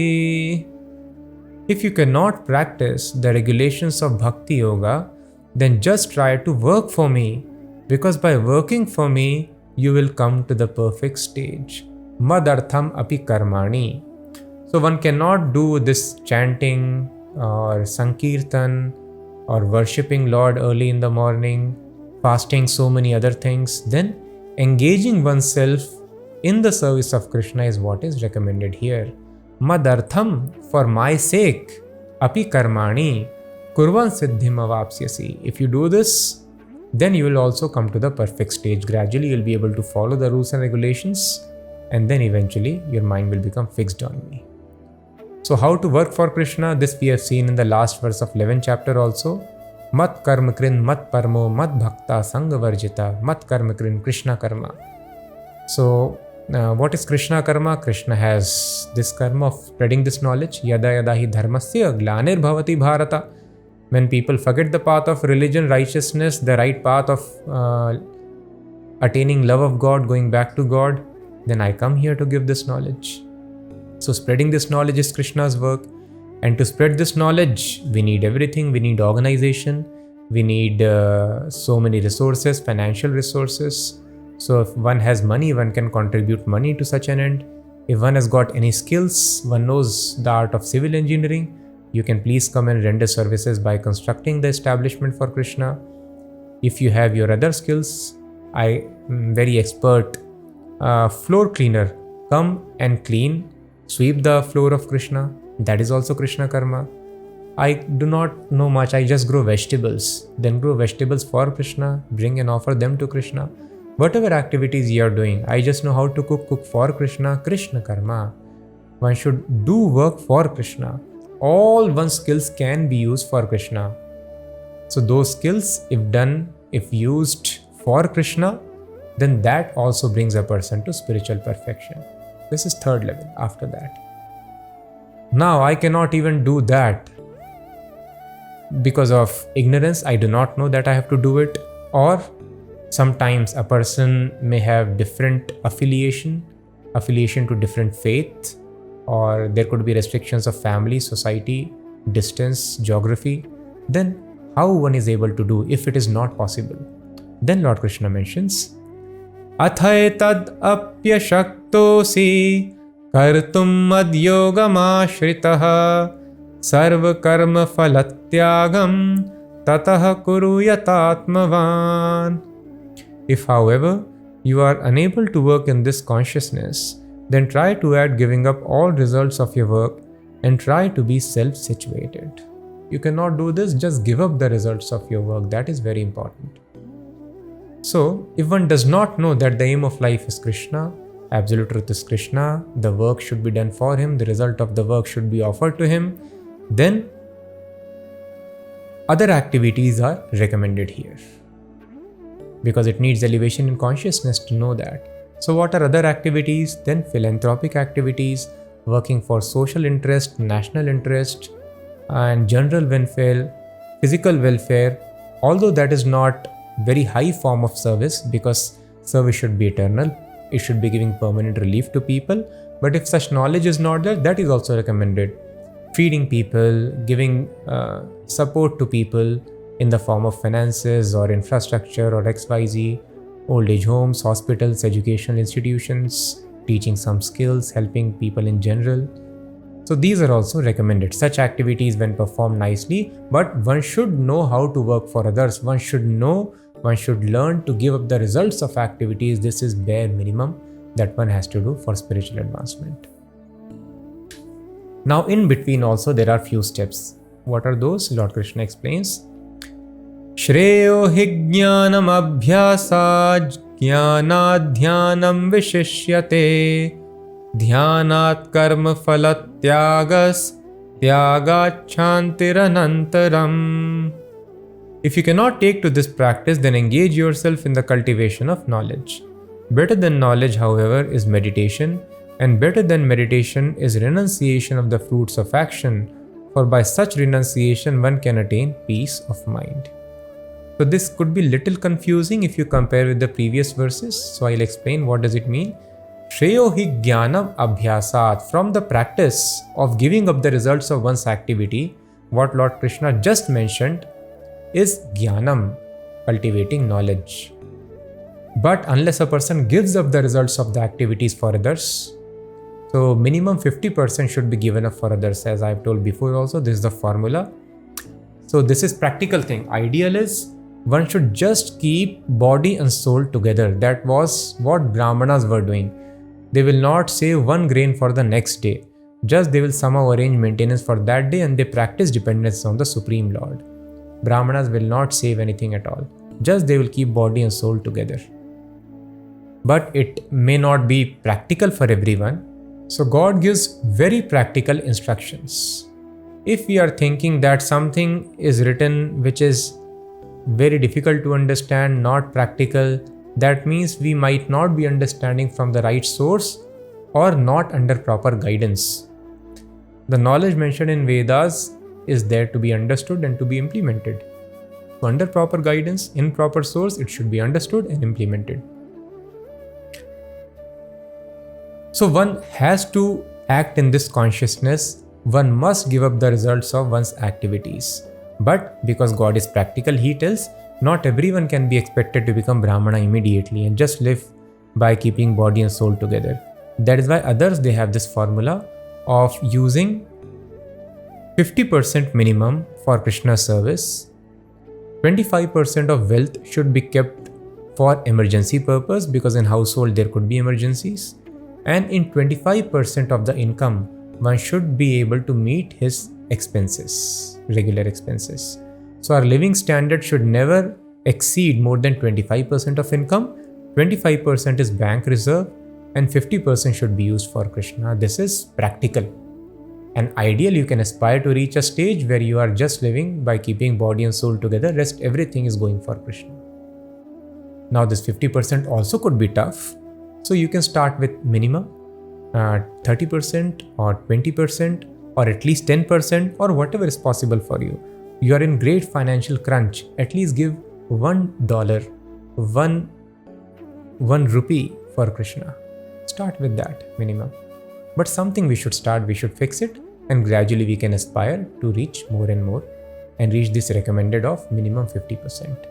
If you cannot practice the regulations of Bhakti Yoga, then just try to work for me, because by working for me, you will come to the perfect stage. Madartham api karmani. So one cannot do this chanting or sankirtan or worshipping Lord early in the morning, fasting, so many other things. Then engaging oneself in the service of Krishna is what is recommended here. Madartham, for my sake, api karmani, kurvan siddhim avapsyasi. If you do this, then you will also come to the perfect stage. Gradually, you will be able to follow the rules and regulations, and then eventually your mind will become fixed on me. So how to work for Krishna? This we have seen in the last verse of 11th chapter also. Mat karma krin, mat parmo, mat bhakta, sanga varjita, mat karma krin, Krishna karma. So, what is Krishna karma? Krishna has this karma of spreading this knowledge. Yada yada hi dharmasya glanir bhavati bharata. When people forget the path of religion, righteousness, the right path of attaining love of God, going back to God, then I come here to give this knowledge. So spreading this knowledge is Krishna's work. And to spread this knowledge, we need everything. We need organization. We need so many resources, financial resources. So if one has money, one can contribute money to such an end. If one has got any skills, one knows the art of civil engineering, you can please come and render services by constructing the establishment for Krishna. If you have your other skills, I am very expert floor cleaner. Come and clean, sweep the floor of Krishna. That is also Krishna karma. I do not know much. I just grow vegetables. Then grow vegetables for Krishna, bring and offer them to Krishna. Whatever activities you are doing, I just know how to cook for Krishna, Krishna karma. One should do work for Krishna. All one's skills can be used for Krishna. So those skills, if used for Krishna, then that also brings a person to spiritual perfection. This is third level after that. Now I cannot even do that because of ignorance. I do not know that I have to do it. Or sometimes a person may have different affiliation to different faith, or there could be restrictions of family, society, distance, geography. Then how one is able to do if it is not possible? Then Lord Krishna mentions, Athai tad apya shaktosi kartum mad yogam ashritaha sarva karma phalatyagam tatah kuru yatatmavan. If, however, you are unable to work in this consciousness, then try to add giving up all results of your work and try to be self-situated. You cannot do this, just give up the results of your work. That is very important. So, if one does not know that the aim of life is Krishna, absolute truth is Krishna, the work should be done for him, the result of the work should be offered to him, then other activities are recommended here. Because it needs elevation in consciousness to know that. So what are other activities? Then philanthropic activities, working for social interest, national interest, and general welfare, physical welfare, although that is not very high form of service, because service should be eternal. It should be giving permanent relief to people. But if such knowledge is not there, that is also recommended. Feeding people, giving support to people in the form of finances or infrastructure or XYZ, old age homes, hospitals, educational institutions, teaching some skills, helping people in general. So these are also recommended. Such activities when performed nicely, but one should know how to work for others. One should learn to give up the results of activities. This is bare minimum that one has to do for spiritual advancement. Now in between also there are few steps. What are those? Lord Krishna explains. Shreyo hi jnanam abhyasaj jnanadhyanam vishishyate Dhyanat karma phalatyagas tyagachantiranantaram. If you cannot take to this practice, then engage yourself in the cultivation of knowledge. Better than knowledge, however, is meditation, and better than meditation is renunciation of the fruits of action, for by such renunciation one can attain peace of mind. So this could be little confusing if you compare with the previous verses, so I'll explain what does it mean. Shreyo hi jnanam abhyasat. From the practice of giving up the results of one's activity, what Lord Krishna just mentioned is jnanam, cultivating knowledge. But unless a person gives up the results of the activities for others, so minimum 50% should be given up for others, as I've told before also, this is the formula. So this is practical thing. Ideal is one should just keep body and soul together. That was what Brahmanas were doing. They will not save one grain for the next day. Just they will somehow arrange maintenance for that day, and they practice dependence on the Supreme Lord. Brahmanas will not save anything at all. Just they will keep body and soul together. But it may not be practical for everyone. So God gives very practical instructions. If we are thinking that something is written which is very difficult to understand, not practical, that means we might not be understanding from the right source or not under proper guidance. The knowledge mentioned in Vedas is there to be understood and to be implemented. So under proper guidance, in proper source, it should be understood and implemented. So one has to act in this consciousness. One must give up the results of one's activities. But because God is practical, He tells, not everyone can be expected to become Brahmana immediately and just live by keeping body and soul together. That is why others, they have this formula of using 50% minimum for Krishna service. 25% of wealth should be kept for emergency purpose, because in household there could be emergencies. And in 25% of the income, one should be able to meet his expenses, regular expenses. So our living standard should never exceed more than 25% of income. 25% is bank reserve and 50% should be used for Krishna. This is practical. And ideal, you can aspire to reach a stage where you are just living by keeping body and soul together. Rest everything is going for Krishna. Now this 50% also could be tough. So you can start with minimum 30% or 20% or at least 10% or whatever is possible for you. You are in great financial crunch, at least give $1, one rupee for Krishna. Start with that minimum. But something we should start, we should fix it, and gradually we can aspire to reach more and more and reach this recommended of minimum 50%.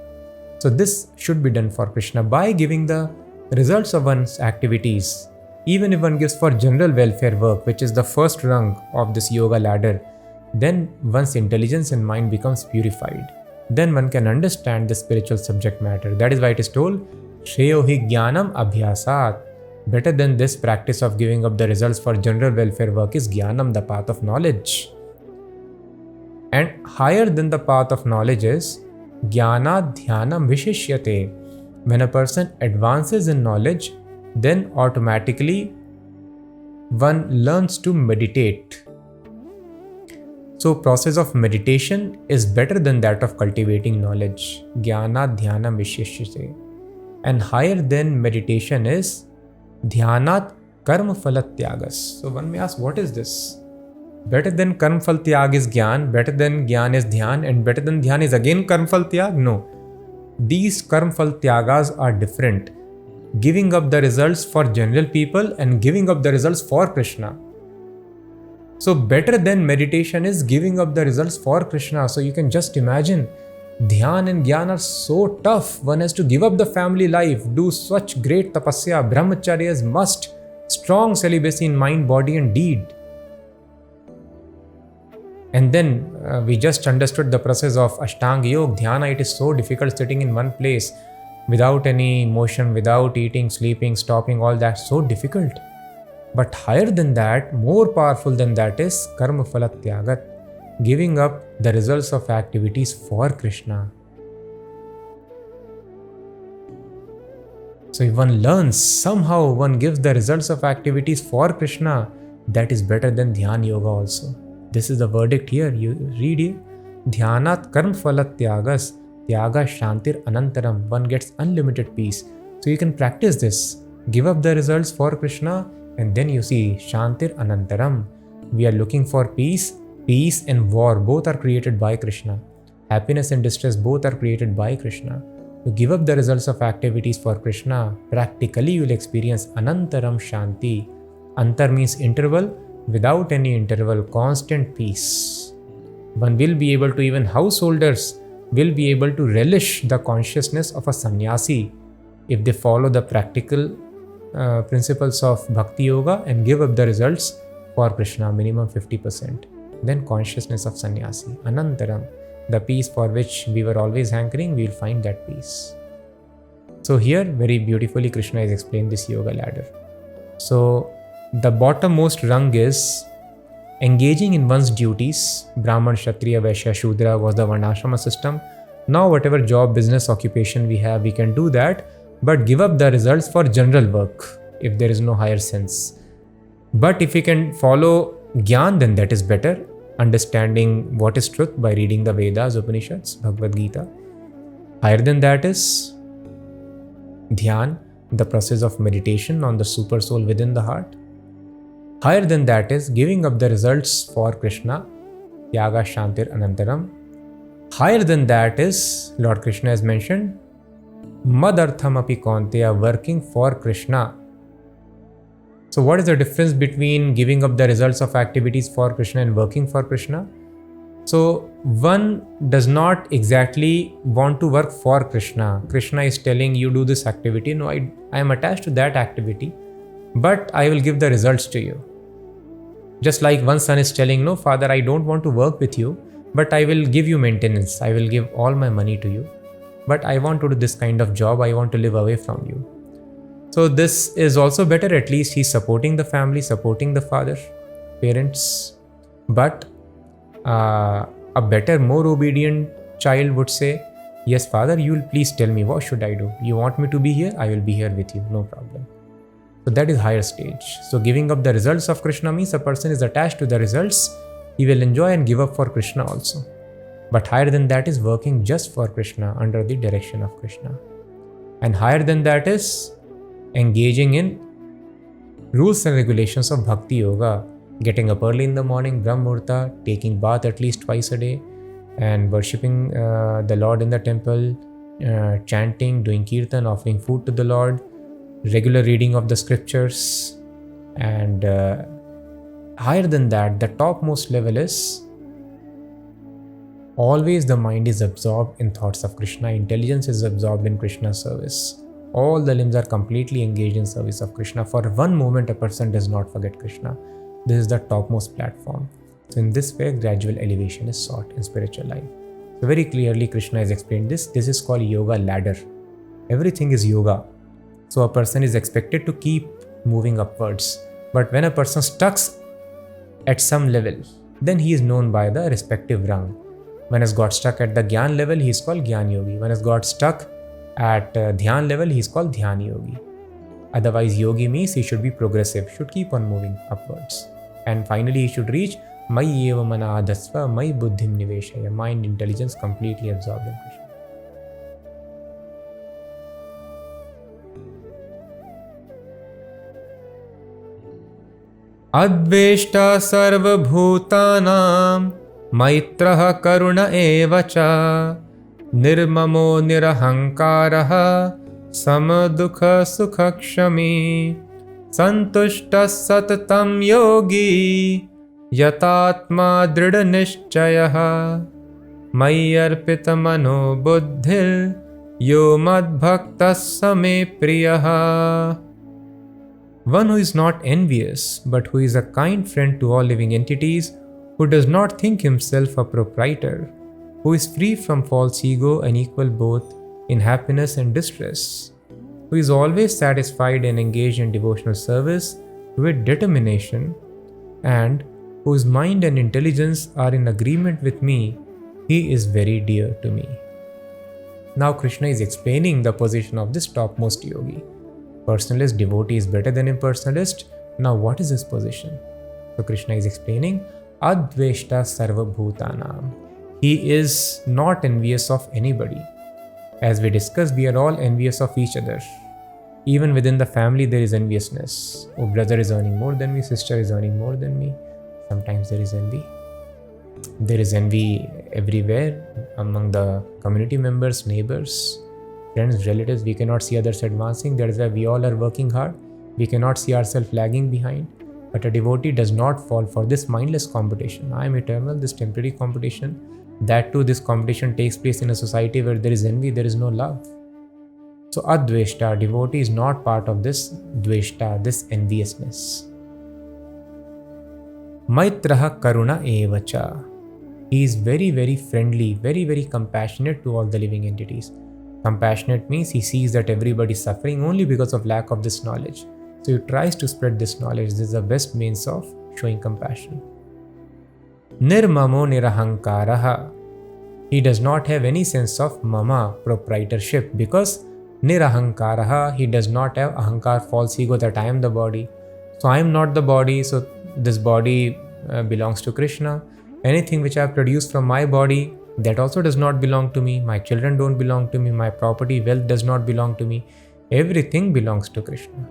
So this should be done for Krishna by giving the results of one's activities. Even if one gives for general welfare work, which is the first rung of this yoga ladder, then one's intelligence and mind becomes purified. Then one can understand the spiritual subject matter. That is why it is told, Shreyo hi jnanam abhyasat. Better than this practice of giving up the results for general welfare work is jnanam, the path of knowledge. And higher than the path of knowledge is jnana dhyanam vishishyate. When a person advances in knowledge, then automatically one learns to meditate. So process of meditation is better than that of cultivating knowledge. Jnana dhyana vishishyate. And higher than meditation is dhyanat karma phalat tyagas. So one may ask, what is this? Better than karma phal tyag is jnana, better than jnana is dhyan, and better than dhyan is again karma phal tyag? No. These karma phal tyagas are different. Giving up the results for general people and giving up the results for Krishna. So better than meditation is giving up the results for Krishna. So you can just imagine, dhyan and jnana are so tough. One has to give up the family life, do such great tapasya. Brahmacharya is must. Strong celibacy in mind, body and deed. And then we just understood the process of Ashtanga Yoga. Dhyana, it is so difficult sitting in one place without any motion, without eating, sleeping, stopping, all that, so difficult. But higher than that, more powerful than that is karma phalat tyagat, giving up the results of activities for Krishna. So if one learns, somehow one gives the results of activities for Krishna, that is better than Dhyan Yoga also. This is the verdict here. You read here. Dhyanat karm phalat tyagas, tyaga shantir anantaram. One gets unlimited peace. So you can practice this. Give up the results for Krishna, and then you see shantir anantaram. We are looking for peace. Peace and war both are created by Krishna. Happiness and distress both are created by Krishna. You give up the results of activities for Krishna, practically you will experience anantaram shanti. Antar means interval, without any interval, constant peace. One will be able to, even householders will be able to relish the consciousness of a sannyasi if they follow the practical principles of Bhakti Yoga and give up the results for Krishna, minimum 50%. Then consciousness of sannyasi, anantaram, the peace for which we were always hankering, we will find that peace. So here very beautifully Krishna has explained this yoga ladder. So the bottommost rung is engaging in one's duties. Brahman, Kshatriya, Vaishya, Shudra was the Varnashrama system. Now whatever job, business, occupation we have, we can do that, but give up the results for general work if there is no higher sense. But if we can follow Gyan, then that is better. Understanding what is truth by reading the Vedas, Upanishads, Bhagavad Gita. Higher than that is Dhyan, the process of meditation on the super soul within the heart. Higher than that is giving up the results for Krishna, Yaga Shantir Anantaram. Higher than that is, Lord Krishna has mentioned, Madartham api Kaunteya, working for Krishna. So what is the difference between giving up the results of activities for Krishna and working for Krishna? So one does not exactly want to work for Krishna. Krishna is telling you do this activity. No, I am attached to that activity, but I will give the results to you. Just like one son is telling, no father, I don't want to work with you, but I will give you maintenance. I will give all my money to you, but I want to do this kind of job. I want to live away from you. So this is also better. At least he's supporting the family, supporting the father, parents. But a better, more obedient child would say, yes father, you will please tell me, what should I do? You want me to be here? I will be here with you, no problem. So that is higher stage. So giving up the results of Krishna means a person is attached to the results. He will enjoy and give up for Krishna also. But higher than that is working just for Krishna under the direction of Krishna. And higher than that is engaging in rules and regulations of Bhakti Yoga, getting up early in the morning, Brahm Muhurta, taking bath at least twice a day, and worshipping the Lord in the temple, chanting, doing kirtan, offering food to the Lord, regular reading of the scriptures. And higher than that, the topmost level is always the mind is absorbed in thoughts of Krishna, intelligence is absorbed in Krishna's service. All the limbs are completely engaged in service of Krishna. For one moment, a person does not forget Krishna. This is the topmost platform. So in this way, gradual elevation is sought in spiritual life. So very clearly, Krishna has explained this. This is called yoga ladder. Everything is yoga. So a person is expected to keep moving upwards. But when a person stucks at some level, then he is known by the respective rung. When has got stuck at the Gyan level, he is called Gyan Yogi. When has got stuck at Dhyan level, he is called Dhyan Yogi. Otherwise, Yogi means he should be progressive, should keep on moving upwards. And finally, he should reach Mai eva mana adhasva, Mai buddhim niveshaya, mind intelligence completely absorbed in Krishna. Adveshta sarva bhutanam, Maitraha karuna evacha, Nirmamo nirahankaraha, Samadukha sukhakshami, Santushta satatam yogi, Yatatma drida nishchayaha, Mayarpita mano buddhir, Yo madbhakta same priyaha. One who is not envious, but who is a kind friend to all living entities, who does not think himself a proprietor, who is free from false ego and equal both in happiness and distress, who is always satisfied and engaged in devotional service with determination, and whose mind and intelligence are in agreement with me, he is very dear to me. Now Krishna is explaining the position of this topmost yogi. Personalist devotee is better than impersonalist. Now what is his position? So Krishna is explaining, Adveshta Sarva Bhutanam. He is not envious of anybody. As we discussed, we are all envious of each other. Even within the family, there is enviousness. Oh, brother is earning more than me, sister is earning more than me. Sometimes there is envy. There is envy everywhere among the community members, neighbors, friends, relatives. We cannot see others advancing. That is why we all are working hard. We cannot see ourselves lagging behind. But a devotee does not fall for this mindless competition. I am eternal, this temporary competition. That too, this competition takes place in a society where there is envy, there is no love. So Adveshta, devotee is not part of this Dveshta, this enviousness. Maitraha Karuna Evacha. He is very, very friendly, very, very compassionate to all the living entities. Compassionate means he sees that everybody is suffering only because of lack of this knowledge. So he tries to spread this knowledge. This is the best means of showing compassion. Nirmamo Nirahankaraha. He does not have any sense of mama, proprietorship, because Nirahankaraha, he does not have ahankar, false ego, that I am the body. So I am not the body, so this body belongs to Krishna. Anything which I have produced from my body, that also does not belong to me. My children don't belong to me. My property, wealth does not belong to me. Everything belongs to Krishna.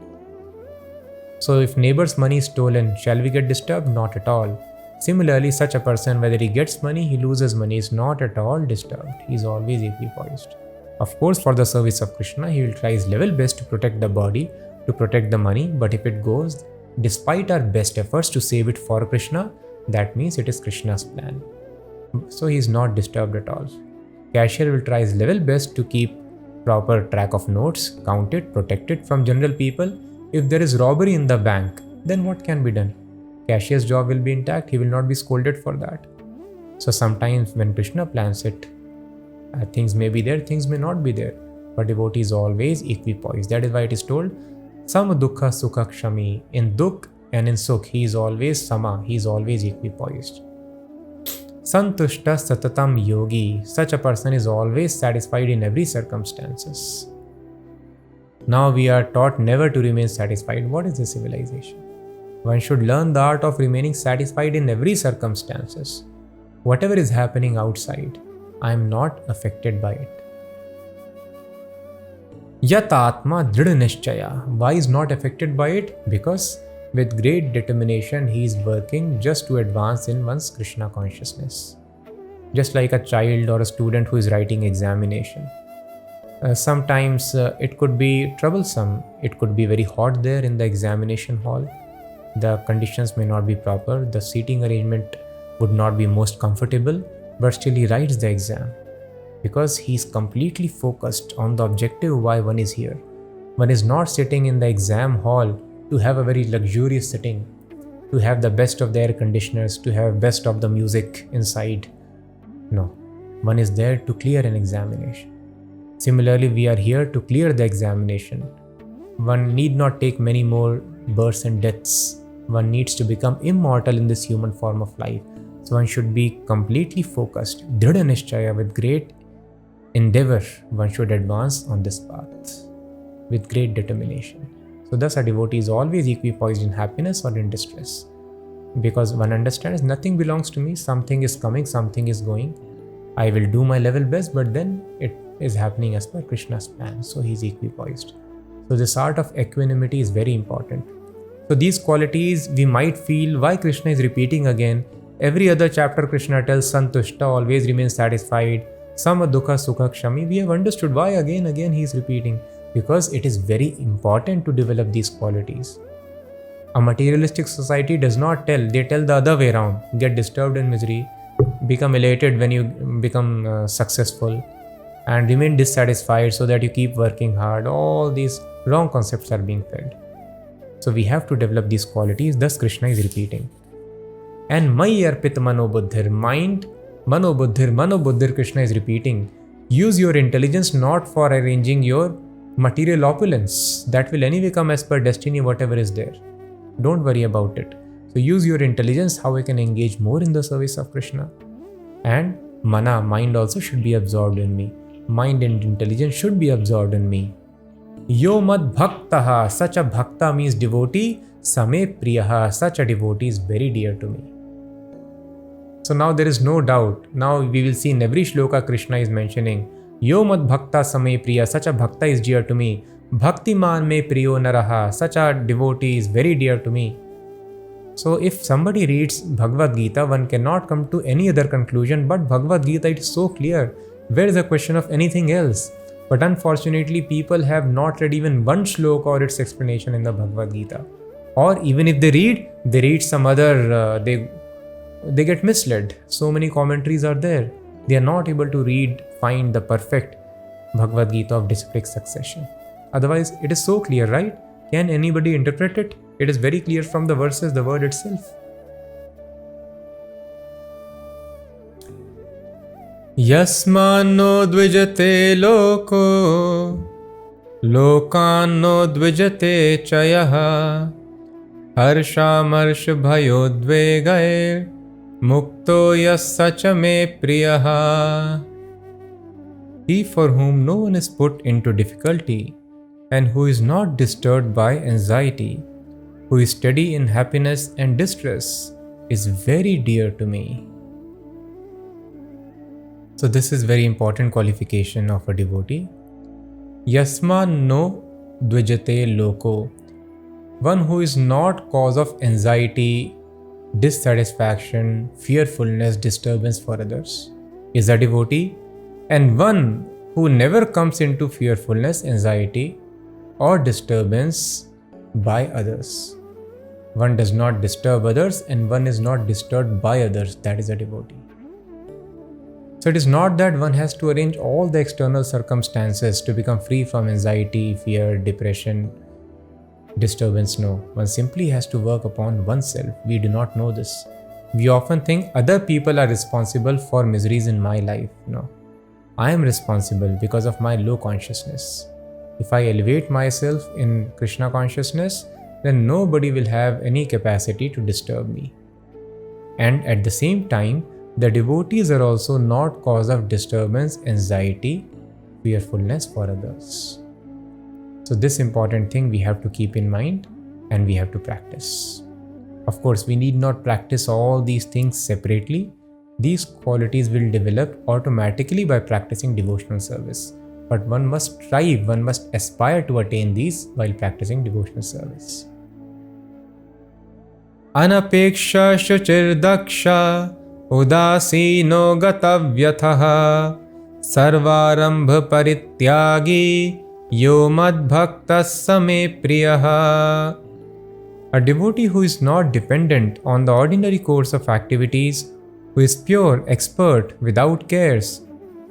So if neighbor's money is stolen, shall we get disturbed? Not at all. Similarly, such a person, whether he gets money, he loses money, is not at all disturbed. He is always equipoised. Of course, for the service of Krishna, he will try his level best to protect the body, to protect the money. But if it goes, despite our best efforts to save it for Krishna, that means it is Krishna's plan. So he is not disturbed at all. Cashier will try his level best to keep proper track of notes, count it, protect it from general people. If there is robbery in the bank, then what can be done? Cashier's job will be intact. He will not be scolded for that. So sometimes when Krishna plans it, things may be there, things may not be there. But devotee is always equipoised. That is why it is told, Sama Dukkha Sukha Kshami. In Dukh and in Sukh, he is always Sama. He is always equipoised. Santushta Satatam Yogi. Such a person is always satisfied in every circumstances. Now we are taught never to remain satisfied. What is this civilization? One should learn the art of remaining satisfied in every circumstances. Whatever is happening outside, I am not affected by it. Yat Atma Dridha Nishchaya. Why is not affected by it? Because with great determination he is working just to advance in one's Krishna consciousness. Just like a child or a student who is writing examination. Sometimes it could be troublesome. It could be very hot there in the examination hall. The conditions may not be proper. The seating arrangement would not be most comfortable. But still he writes the exam. Because he is completely focused on the objective why one is here. One is not sitting in the exam hall to have a very luxurious sitting, to have the best of the air conditioners, to have best of the music inside. No, one is there to clear an examination. Similarly, we are here to clear the examination. One need not take many more births and deaths. One needs to become immortal in this human form of life. So one should be completely focused, Dridha Nishchaya, with great endeavor. One should advance on this path with great determination. So thus a devotee is always equipoised in happiness or in distress. Because one understands nothing belongs to me, something is coming, something is going. I will do my level best, but then it is happening as per Krishna's plan. So he is equipoised. So this art of equanimity is very important. So these qualities we might feel why Krishna is repeating again. Every other chapter Krishna tells Santushta, always remain satisfied. Sama Dukkha Sukha Kshami. We have understood why again he is repeating. Because it is very important to develop these qualities. A materialistic society does not tell, they tell the other way around. Get disturbed in misery, become elated when you become successful, and remain dissatisfied so that you keep working hard. All these wrong concepts are being fed. So we have to develop these qualities, thus Krishna is repeating. And Mai Arpit Manobuddhir, mind, Manobuddhir, Krishna is repeating. Use your intelligence not for arranging your material opulence. That will anyway come as per destiny, whatever is there. Don't worry about it. So use your intelligence, how I can engage more in the service of Krishna. And Mana, mind also should be absorbed in me. Mind and intelligence should be absorbed in me. Yo mad bhaktaha, such a bhakta means devotee. Same priyaha, such a devotee is very dear to me. So now there is no doubt. Now we will see in every shloka Krishna is mentioning, Yo mad bhakta same priya, such a bhakta is dear to me. Bhaktiman me priyo naraha, such a devotee is very dear to me. So if somebody reads Bhagavad Gita, one cannot come to any other conclusion but Bhagavad Gita. It is so clear. Where is the question of anything else? But unfortunately, people have not read even one shloka or its explanation in the Bhagavad Gita. Or even if they read some other, they get misled. So many commentaries are there. They are not able to find the perfect Bhagavad Gita of disciplic succession. Otherwise, it is so clear, right? Can anybody interpret it? It is very clear from the verses, the word itself. Yasmano dvijate loko, lokano dvijate chayaha, harsha marsh bhayodvegair, mukto yasacha me priyaha. He for whom no one is put into difficulty, and who is not disturbed by anxiety, who is steady in happiness and distress, is very dear to me. So this is very important qualification of a devotee. Yasman no dvijate loko. One who is not cause of anxiety, dissatisfaction, fearfulness, disturbance for others is a devotee. And one who never comes into fearfulness, anxiety or disturbance by others. One does not disturb others and one is not disturbed by others. That is a devotee. So it is not that one has to arrange all the external circumstances to become free from anxiety, fear, depression, disturbance. No, one simply has to work upon oneself. We do not know this. We often think other people are responsible for miseries in my life. No, I am responsible because of my low consciousness. If I elevate myself in Krishna consciousness, then nobody will have any capacity to disturb me. And at the same time, the devotees are also not cause of disturbance, anxiety, fearfulness for others. So this important thing we have to keep in mind and we have to practice. Of course, we need not practice all these things separately. These qualities will develop automatically by practicing devotional service. But one must strive, one must aspire to attain these while practicing devotional service. Anapeksha shuchir daksha udasino gatavyathaha sarvarambha parityagi yo madbhaktas same priyaha. A devotee who is not dependent on the ordinary course of activities, who is pure, expert, without cares,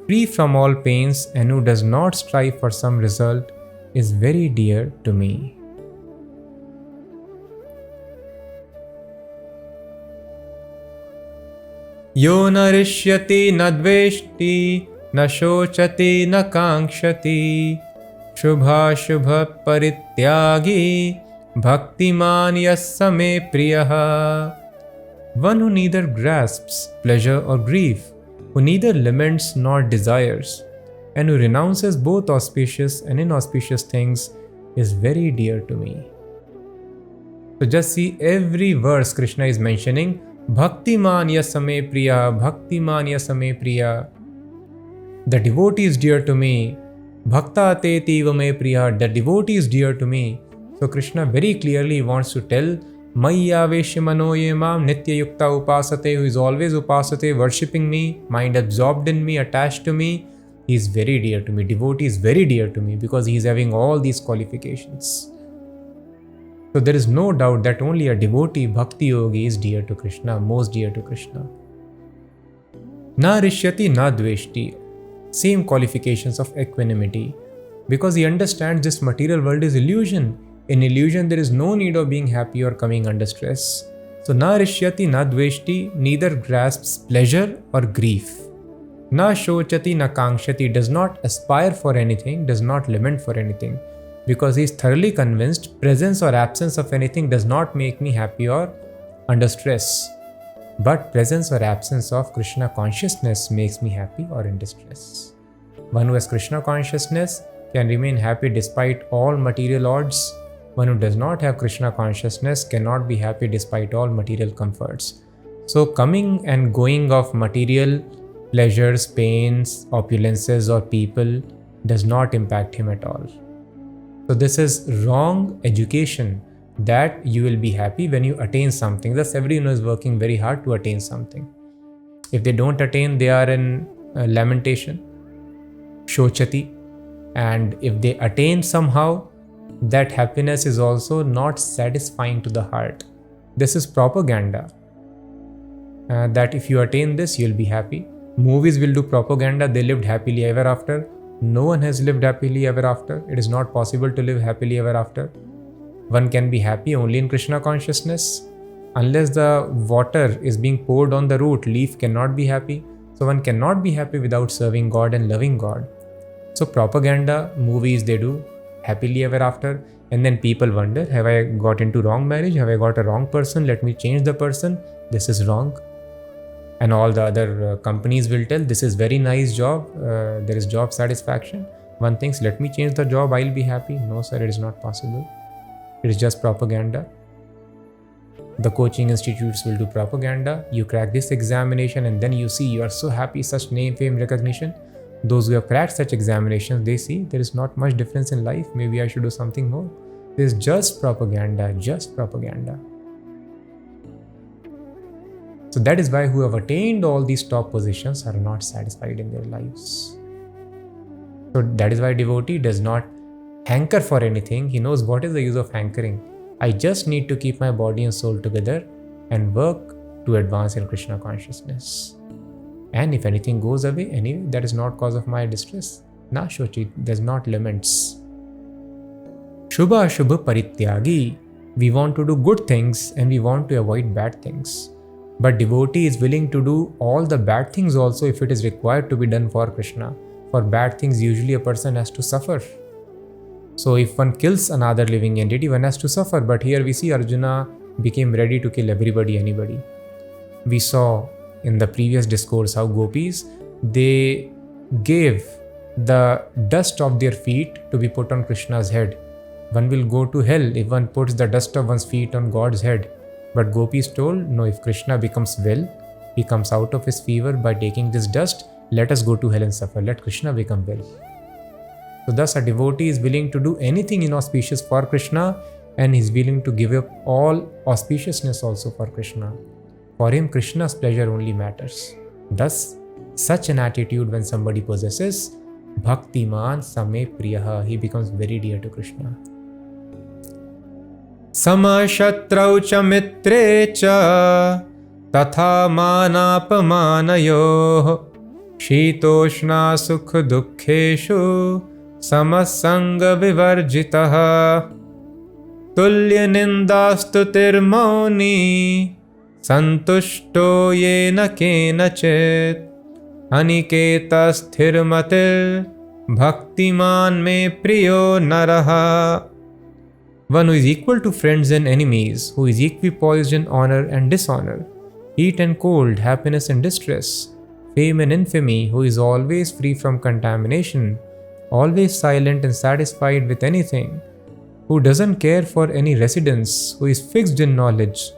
free from all pains, and who does not strive for some result, is very dear to me. Yo na rishyati na dveshti, na shochati na kankshati, shubha shubha parityagi, bhaktiman yassame priyaha. One who neither grasps pleasure or grief, who neither laments nor desires, and who renounces both auspicious and inauspicious things, is very dear to me. So just see every verse Krishna is mentioning, Bhaktiman yasame priya, Bhaktiman yasame priya. The devotee is dear to me. Bhakta te tiva me priya. The devotee is dear to me. So Krishna very clearly wants to tell Maya Veshimano Yemam Nitya Yukta Upasate, who is always Upasate, worshipping me, mind absorbed in me, attached to me. He is very dear to me. Devotee is very dear to me because he is having all these qualifications. So there is no doubt that only a devotee, bhakti yogi, is dear to Krishna, most dear to Krishna. Na rishyati na dveshti. Same qualifications of equanimity. Because he understands this material world is illusion. In illusion, there is no need of being happy or coming under stress. So, na rishyati na dveshti, neither grasps pleasure or grief. Na shochati na kankshati, does not aspire for anything, does not lament for anything. Because he is thoroughly convinced presence or absence of anything does not make me happy or under stress. But presence or absence of Krishna consciousness makes me happy or in distress. One who has Krishna consciousness can remain happy despite all material odds. One who does not have Krishna consciousness cannot be happy despite all material comforts. So coming and going of material pleasures, pains, opulences or people does not impact him at all. So this is wrong education that you will be happy when you attain something. Thus everyone is working very hard to attain something. If they don't attain, they are in lamentation, shochati. And if they attain somehow, that happiness is also not satisfying to the heart. This is propaganda. That if you attain this, you'll be happy. Movies will do propaganda. They lived happily ever after. No one has lived happily ever after. It is not possible to live happily ever after. One can be happy only in Krishna consciousness. Unless the water is being poured on the root, leaf cannot be happy. So one cannot be happy without serving God and loving God. So propaganda, movies, they do happily ever after. And then people wonder, have I got into wrong marriage? Have I got a wrong person? Let me change the person. This is wrong. And all the other companies will tell, this is very nice job. There is job satisfaction. One thinks, let me change the job. I'll be happy. No, sir, it is not possible. It is just propaganda. The coaching institutes will do propaganda. You crack this examination and then you see you are so happy, such name, fame, recognition. Those who have cracked such examinations, they see there is not much difference in life. Maybe I should do something more. This is just propaganda, just propaganda. So that is why who have attained all these top positions are not satisfied in their lives. So that is why devotee does not hanker for anything. He knows what is the use of hankering. I just need to keep my body and soul together and work to advance in Krishna consciousness. And if anything goes away, anyway, that is not cause of my distress. Na shochi, there's not laments. Shubha Shubha Parityagi. We want to do good things and we want to avoid bad things. But devotee is willing to do all the bad things also if it is required to be done for Krishna. For bad things, usually a person has to suffer. So if one kills another living entity, one has to suffer. But here we see Arjuna became ready to kill everybody, anybody. We saw in the previous discourse how gopis, they gave the dust of their feet to be put on Krishna's head. One will go to hell if one puts the dust of one's feet on God's head. But gopis told, no, if Krishna becomes well, he comes out of his fever by taking this dust, let us go to hell and suffer. Let Krishna become well. So thus a devotee is willing to do anything inauspicious for Krishna and is willing to give up all auspiciousness also for Krishna. For him, Krishna's pleasure only matters. Thus, such an attitude when somebody possesses, Bhaktiman Same Priyaha, he becomes very dear to Krishna. Samashatrau cha mitre cha tatha manapamanayoh shitoshna sukha dukkheshu samasanga vivarjitah tulya nindastutir mauni santushto yena kenachit aniketa sthirmatir bhaktiman me priyo naraha. One who is equal to friends and enemies, who is equipoised in honor and dishonor, heat and cold, happiness and distress, fame and infamy, who is always free from contamination, always silent and satisfied with anything, who doesn't care for any residence, who is fixed in knowledge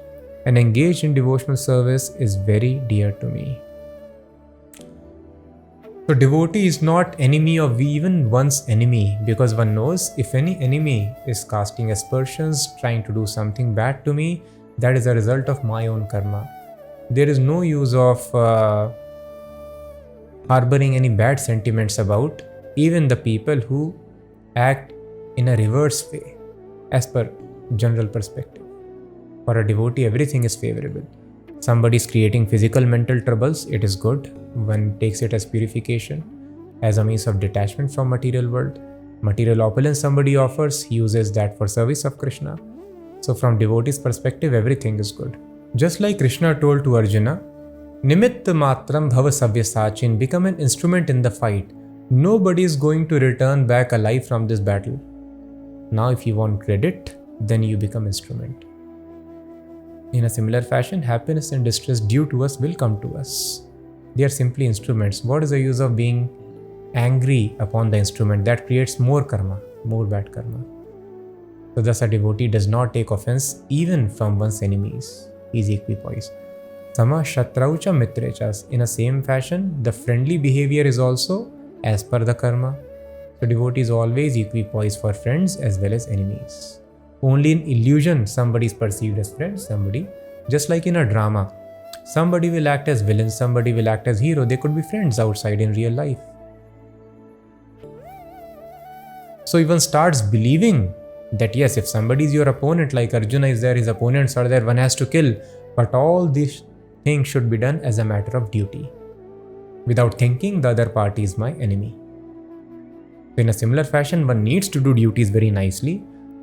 and engaged in devotional service is very dear to me. So devotee is not enemy of even one's enemy, because one knows if any enemy is casting aspersions, trying to do something bad to me, that is a result of my own karma. There is no use of harboring any bad sentiments about even the people who act in a reverse way as per general perspective. For a devotee, everything is favorable. Somebody is creating physical mental troubles, it is good. One takes it as purification, as a means of detachment from material world. Material opulence somebody offers, he uses that for service of Krishna. So from devotee's perspective, everything is good. Just like Krishna told to Arjuna, Nimitta matram bhava savyasachin, become an instrument in the fight. Nobody is going to return back alive from this battle. Now if you want credit, then you become instrument. In a similar fashion, happiness and distress due to us will come to us. They are simply instruments. What is the use of being angry upon the instrument, that creates more karma, more bad karma. So thus a devotee does not take offense even from one's enemies. He is equipoised. Sama shatraucha mitrechas. In a same fashion, the friendly behavior is also as per the karma. So devotee is always equipoised for friends as well as enemies. Only in illusion somebody is perceived as friend, somebody, just like in a drama. Somebody will act as villain, somebody will act as hero. They could be friends outside in real life. So even starts believing that yes, if somebody is your opponent, like Arjuna is there, his opponents are there, one has to kill. But all these things should be done as a matter of duty, without thinking the other party is my enemy. So in a similar fashion, one needs to do duties very nicely.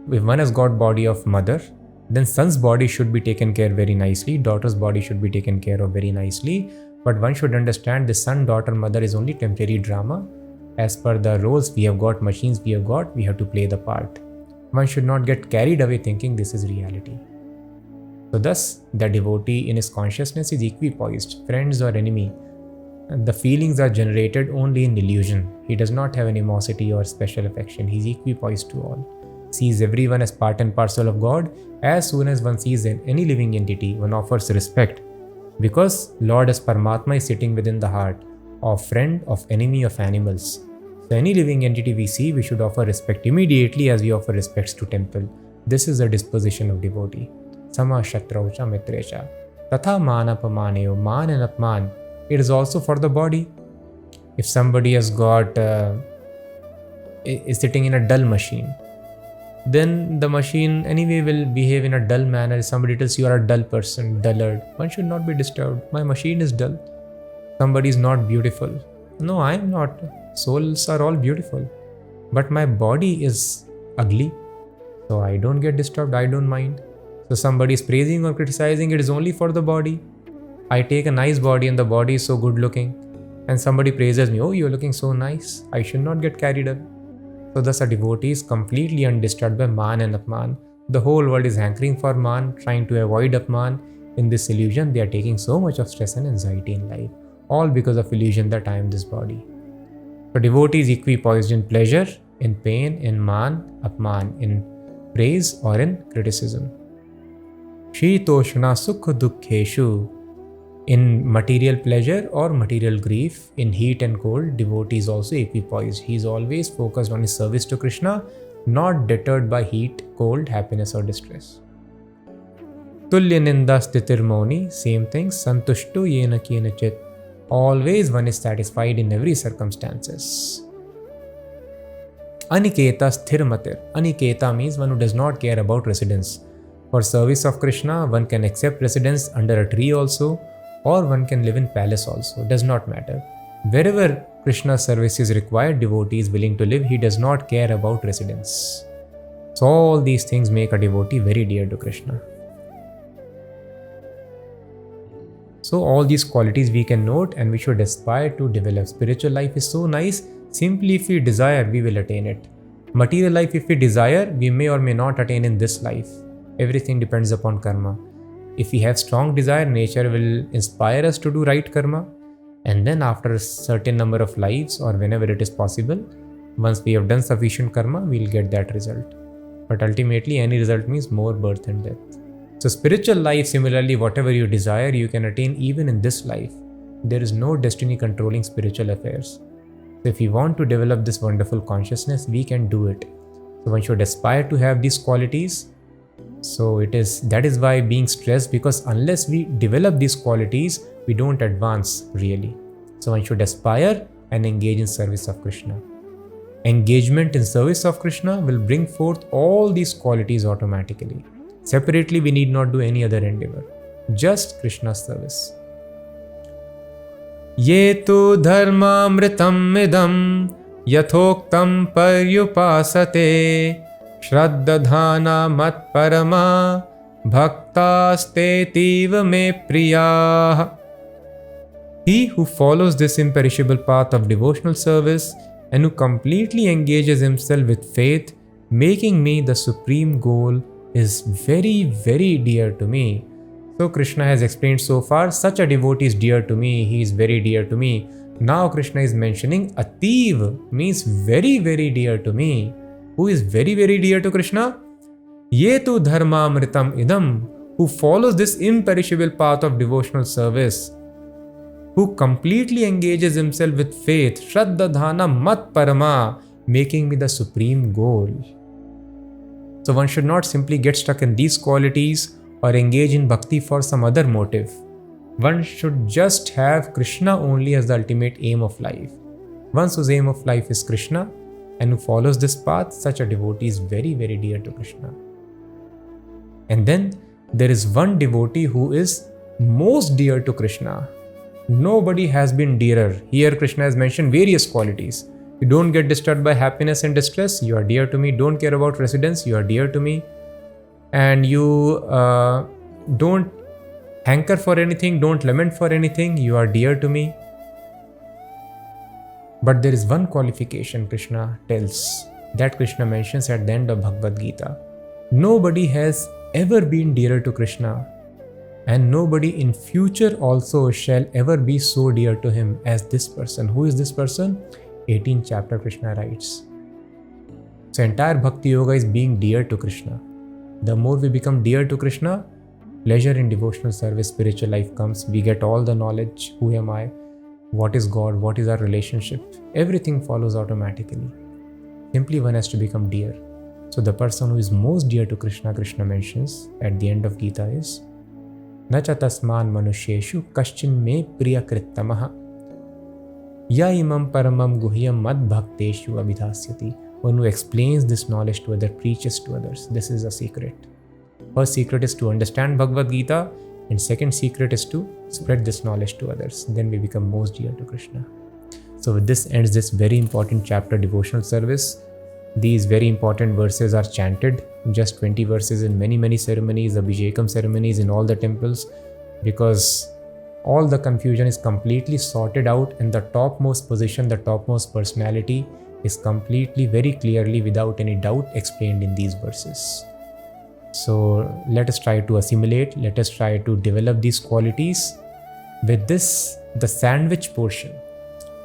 If one has got body of mother, then son's body should be taken care very nicely, daughter's body should be taken care of very nicely. But one should understand the son, daughter, mother is only temporary drama. As per the roles we have got, machines we have got, we have to play the part. One should not get carried away thinking this is reality. So thus, the devotee in his consciousness is equipoised, friends or enemy. The feelings are generated only in illusion. He does not have animosity or special affection. He is equipoised to all. Sees everyone as part and parcel of God. As soon as one sees any living entity, one offers respect. Because Lord as Paramatma is sitting within the heart of friend, of enemy, of animals. So any living entity we see, we should offer respect immediately as we offer respects to temple. This is the disposition of devotee. Sama shatraucha mitrecha. Tatha manapamaneyo. Man and apman. It is also for the body. If somebody has got is sitting in a dull machine, then the machine anyway will behave in a dull manner. If somebody tells you are a dull person, dullard, one should not be disturbed. My machine is dull. Somebody is not beautiful. No, I am not. Souls are all beautiful. But my body is ugly. So I don't get disturbed. I don't mind. So somebody is praising or criticizing, it is only for the body. I take a nice body and the body is so good looking. And somebody praises me, oh, you're looking so nice. I should not get carried away. So thus a devotee is completely undisturbed by man and apman. The whole world is hankering for man, trying to avoid apman. In this illusion, they are taking so much of stress and anxiety in life. All because of illusion that I am this body. So devotee is equipoised in pleasure, in pain, in man, apman, in praise or in criticism. Shitoshna sukha dukkheshu. In material pleasure or material grief, in heat and cold, devotee is also equipoised. He is always focused on his service to Krishna, not deterred by heat, cold, happiness or distress. Tulya ninda stitirmoni, same thing, santushtu yena kenachit. Always one is satisfied in every circumstances. Aniketa sthirmatir. Aniketa means one who does not care about residence. For service of Krishna, one can accept residence under a tree also, or one can live in palace also, does not matter. Wherever Krishna's service is required, devotee is willing to live, he does not care about residence. So all these things make a devotee very dear to Krishna. So all these qualities we can note and we should aspire to develop. Spiritual life is so nice, simply if we desire, we will attain it. Material life, if we desire, we may or may not attain in this life. Everything depends upon karma. If we have strong desire, nature will inspire us to do right karma. And then after a certain number of lives or whenever it is possible, once we have done sufficient karma, we will get that result. But ultimately, any result means more birth and death. So spiritual life, similarly, whatever you desire, you can attain even in this life. There is no destiny controlling spiritual affairs. So if we want to develop this wonderful consciousness, we can do it. So one should aspire to have these qualities. So that is why being stressed, because unless we develop these qualities, we don't advance really. So one should aspire and engage in service of Krishna. Engagement in service of Krishna will bring forth all these qualities automatically. Separately, we need not do any other endeavor. Just Krishna's service. Ye tu dharmamritam idam yathoktam paryupasate Shraddhadhana mat parama bhaktastetiva me priya. He who follows this imperishable path of devotional service and who completely engages himself with faith, making me the supreme goal, is very, very dear to me. So Krishna has explained so far, such a devotee is dear to me, he is very dear to me. Now Krishna is mentioning Ativ means very, very dear to me. Who is very, very dear to Krishna? Ye tu dharmamritam idam, who follows this imperishable path of devotional service, who completely engages himself with faith, Shraddha Dhana Mat Parama, making me the supreme goal. So one should not simply get stuck in these qualities or engage in bhakti for some other motive. One should just have Krishna only as the ultimate aim of life. One whose aim of life is Krishna and who follows this path, such a devotee is very, very dear to Krishna. And then there is one devotee who is most dear to Krishna. Nobody has been dearer. Here Krishna has mentioned various qualities. You don't get disturbed by happiness and distress, you are dear to me. Don't care about residence, you are dear to me. And you don't hanker for anything, don't lament for anything, you are dear to me. But there is one qualification Krishna tells, that Krishna mentions at the end of Bhagavad Gita. Nobody has ever been dearer to Krishna, and nobody in future also shall ever be so dear to him as this person. Who is this person? 18th chapter Krishna writes. So entire Bhakti Yoga is being dear to Krishna. The more we become dear to Krishna, pleasure in devotional service, spiritual life comes. We get all the knowledge. Who am I? What is God? What is our relationship? Everything follows automatically. Simply one has to become dear. So the person who is most dear to Krishna, Krishna mentions at the end of Gita is Nacha tasman manusheshu kaschin me priya krittamaha ya imam paramam guhyam mad bhakteshu abhidhasyati. One who explains this knowledge to others, preaches to others. This is a secret. First secret is to understand Bhagavad Gita, and second secret is to spread this knowledge to others. Then we become most dear to Krishna. So with this ends this very important chapter, devotional service. These very important verses are chanted, just 20 verses in many ceremonies, Abhishekam ceremonies in all the temples, because all the confusion is completely sorted out, and the topmost position, the topmost personality is completely, very clearly, without any doubt, explained in these verses. So let us try to assimilate, let us try to develop these qualities. With this, the sandwich portion,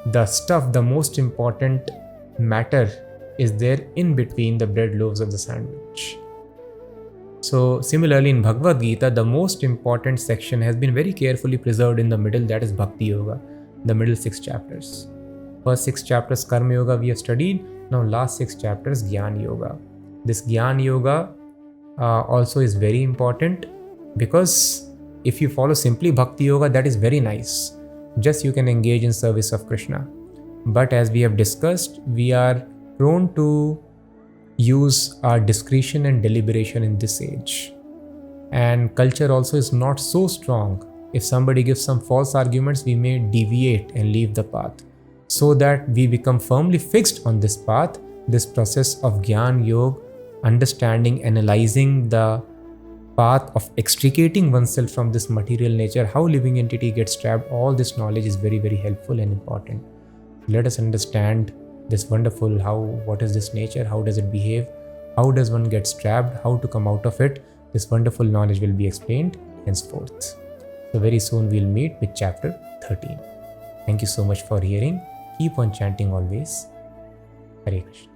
the stuff, the most important matter is there in between the bread loaves of the sandwich. So similarly in Bhagavad Gita, the most important section has been very carefully preserved in the middle, that is Bhakti Yoga, the middle 6 chapters. First 6 chapters Karma Yoga we have studied, now last 6 chapters Jnana Yoga. This Jnana Yoga also is very important, because if you follow simply Bhakti Yoga, that is very nice. Just you can engage in service of Krishna. But as we have discussed, we are prone to use our discretion and deliberation in this age. And culture also is not so strong. If somebody gives some false arguments, we may deviate and leave the path. So that we become firmly fixed on this path, this process of Jnana Yoga, understanding, analyzing the path of extricating oneself from this material nature, how living entity gets trapped, all this knowledge is very, very helpful and important. Let us understand this wonderful what is this nature, how does it behave, how does one get trapped, how to come out of it. This wonderful knowledge will be explained henceforth. So very soon we'll meet with chapter 13. Thank you so much for hearing. Keep on chanting always. Hare Krishna.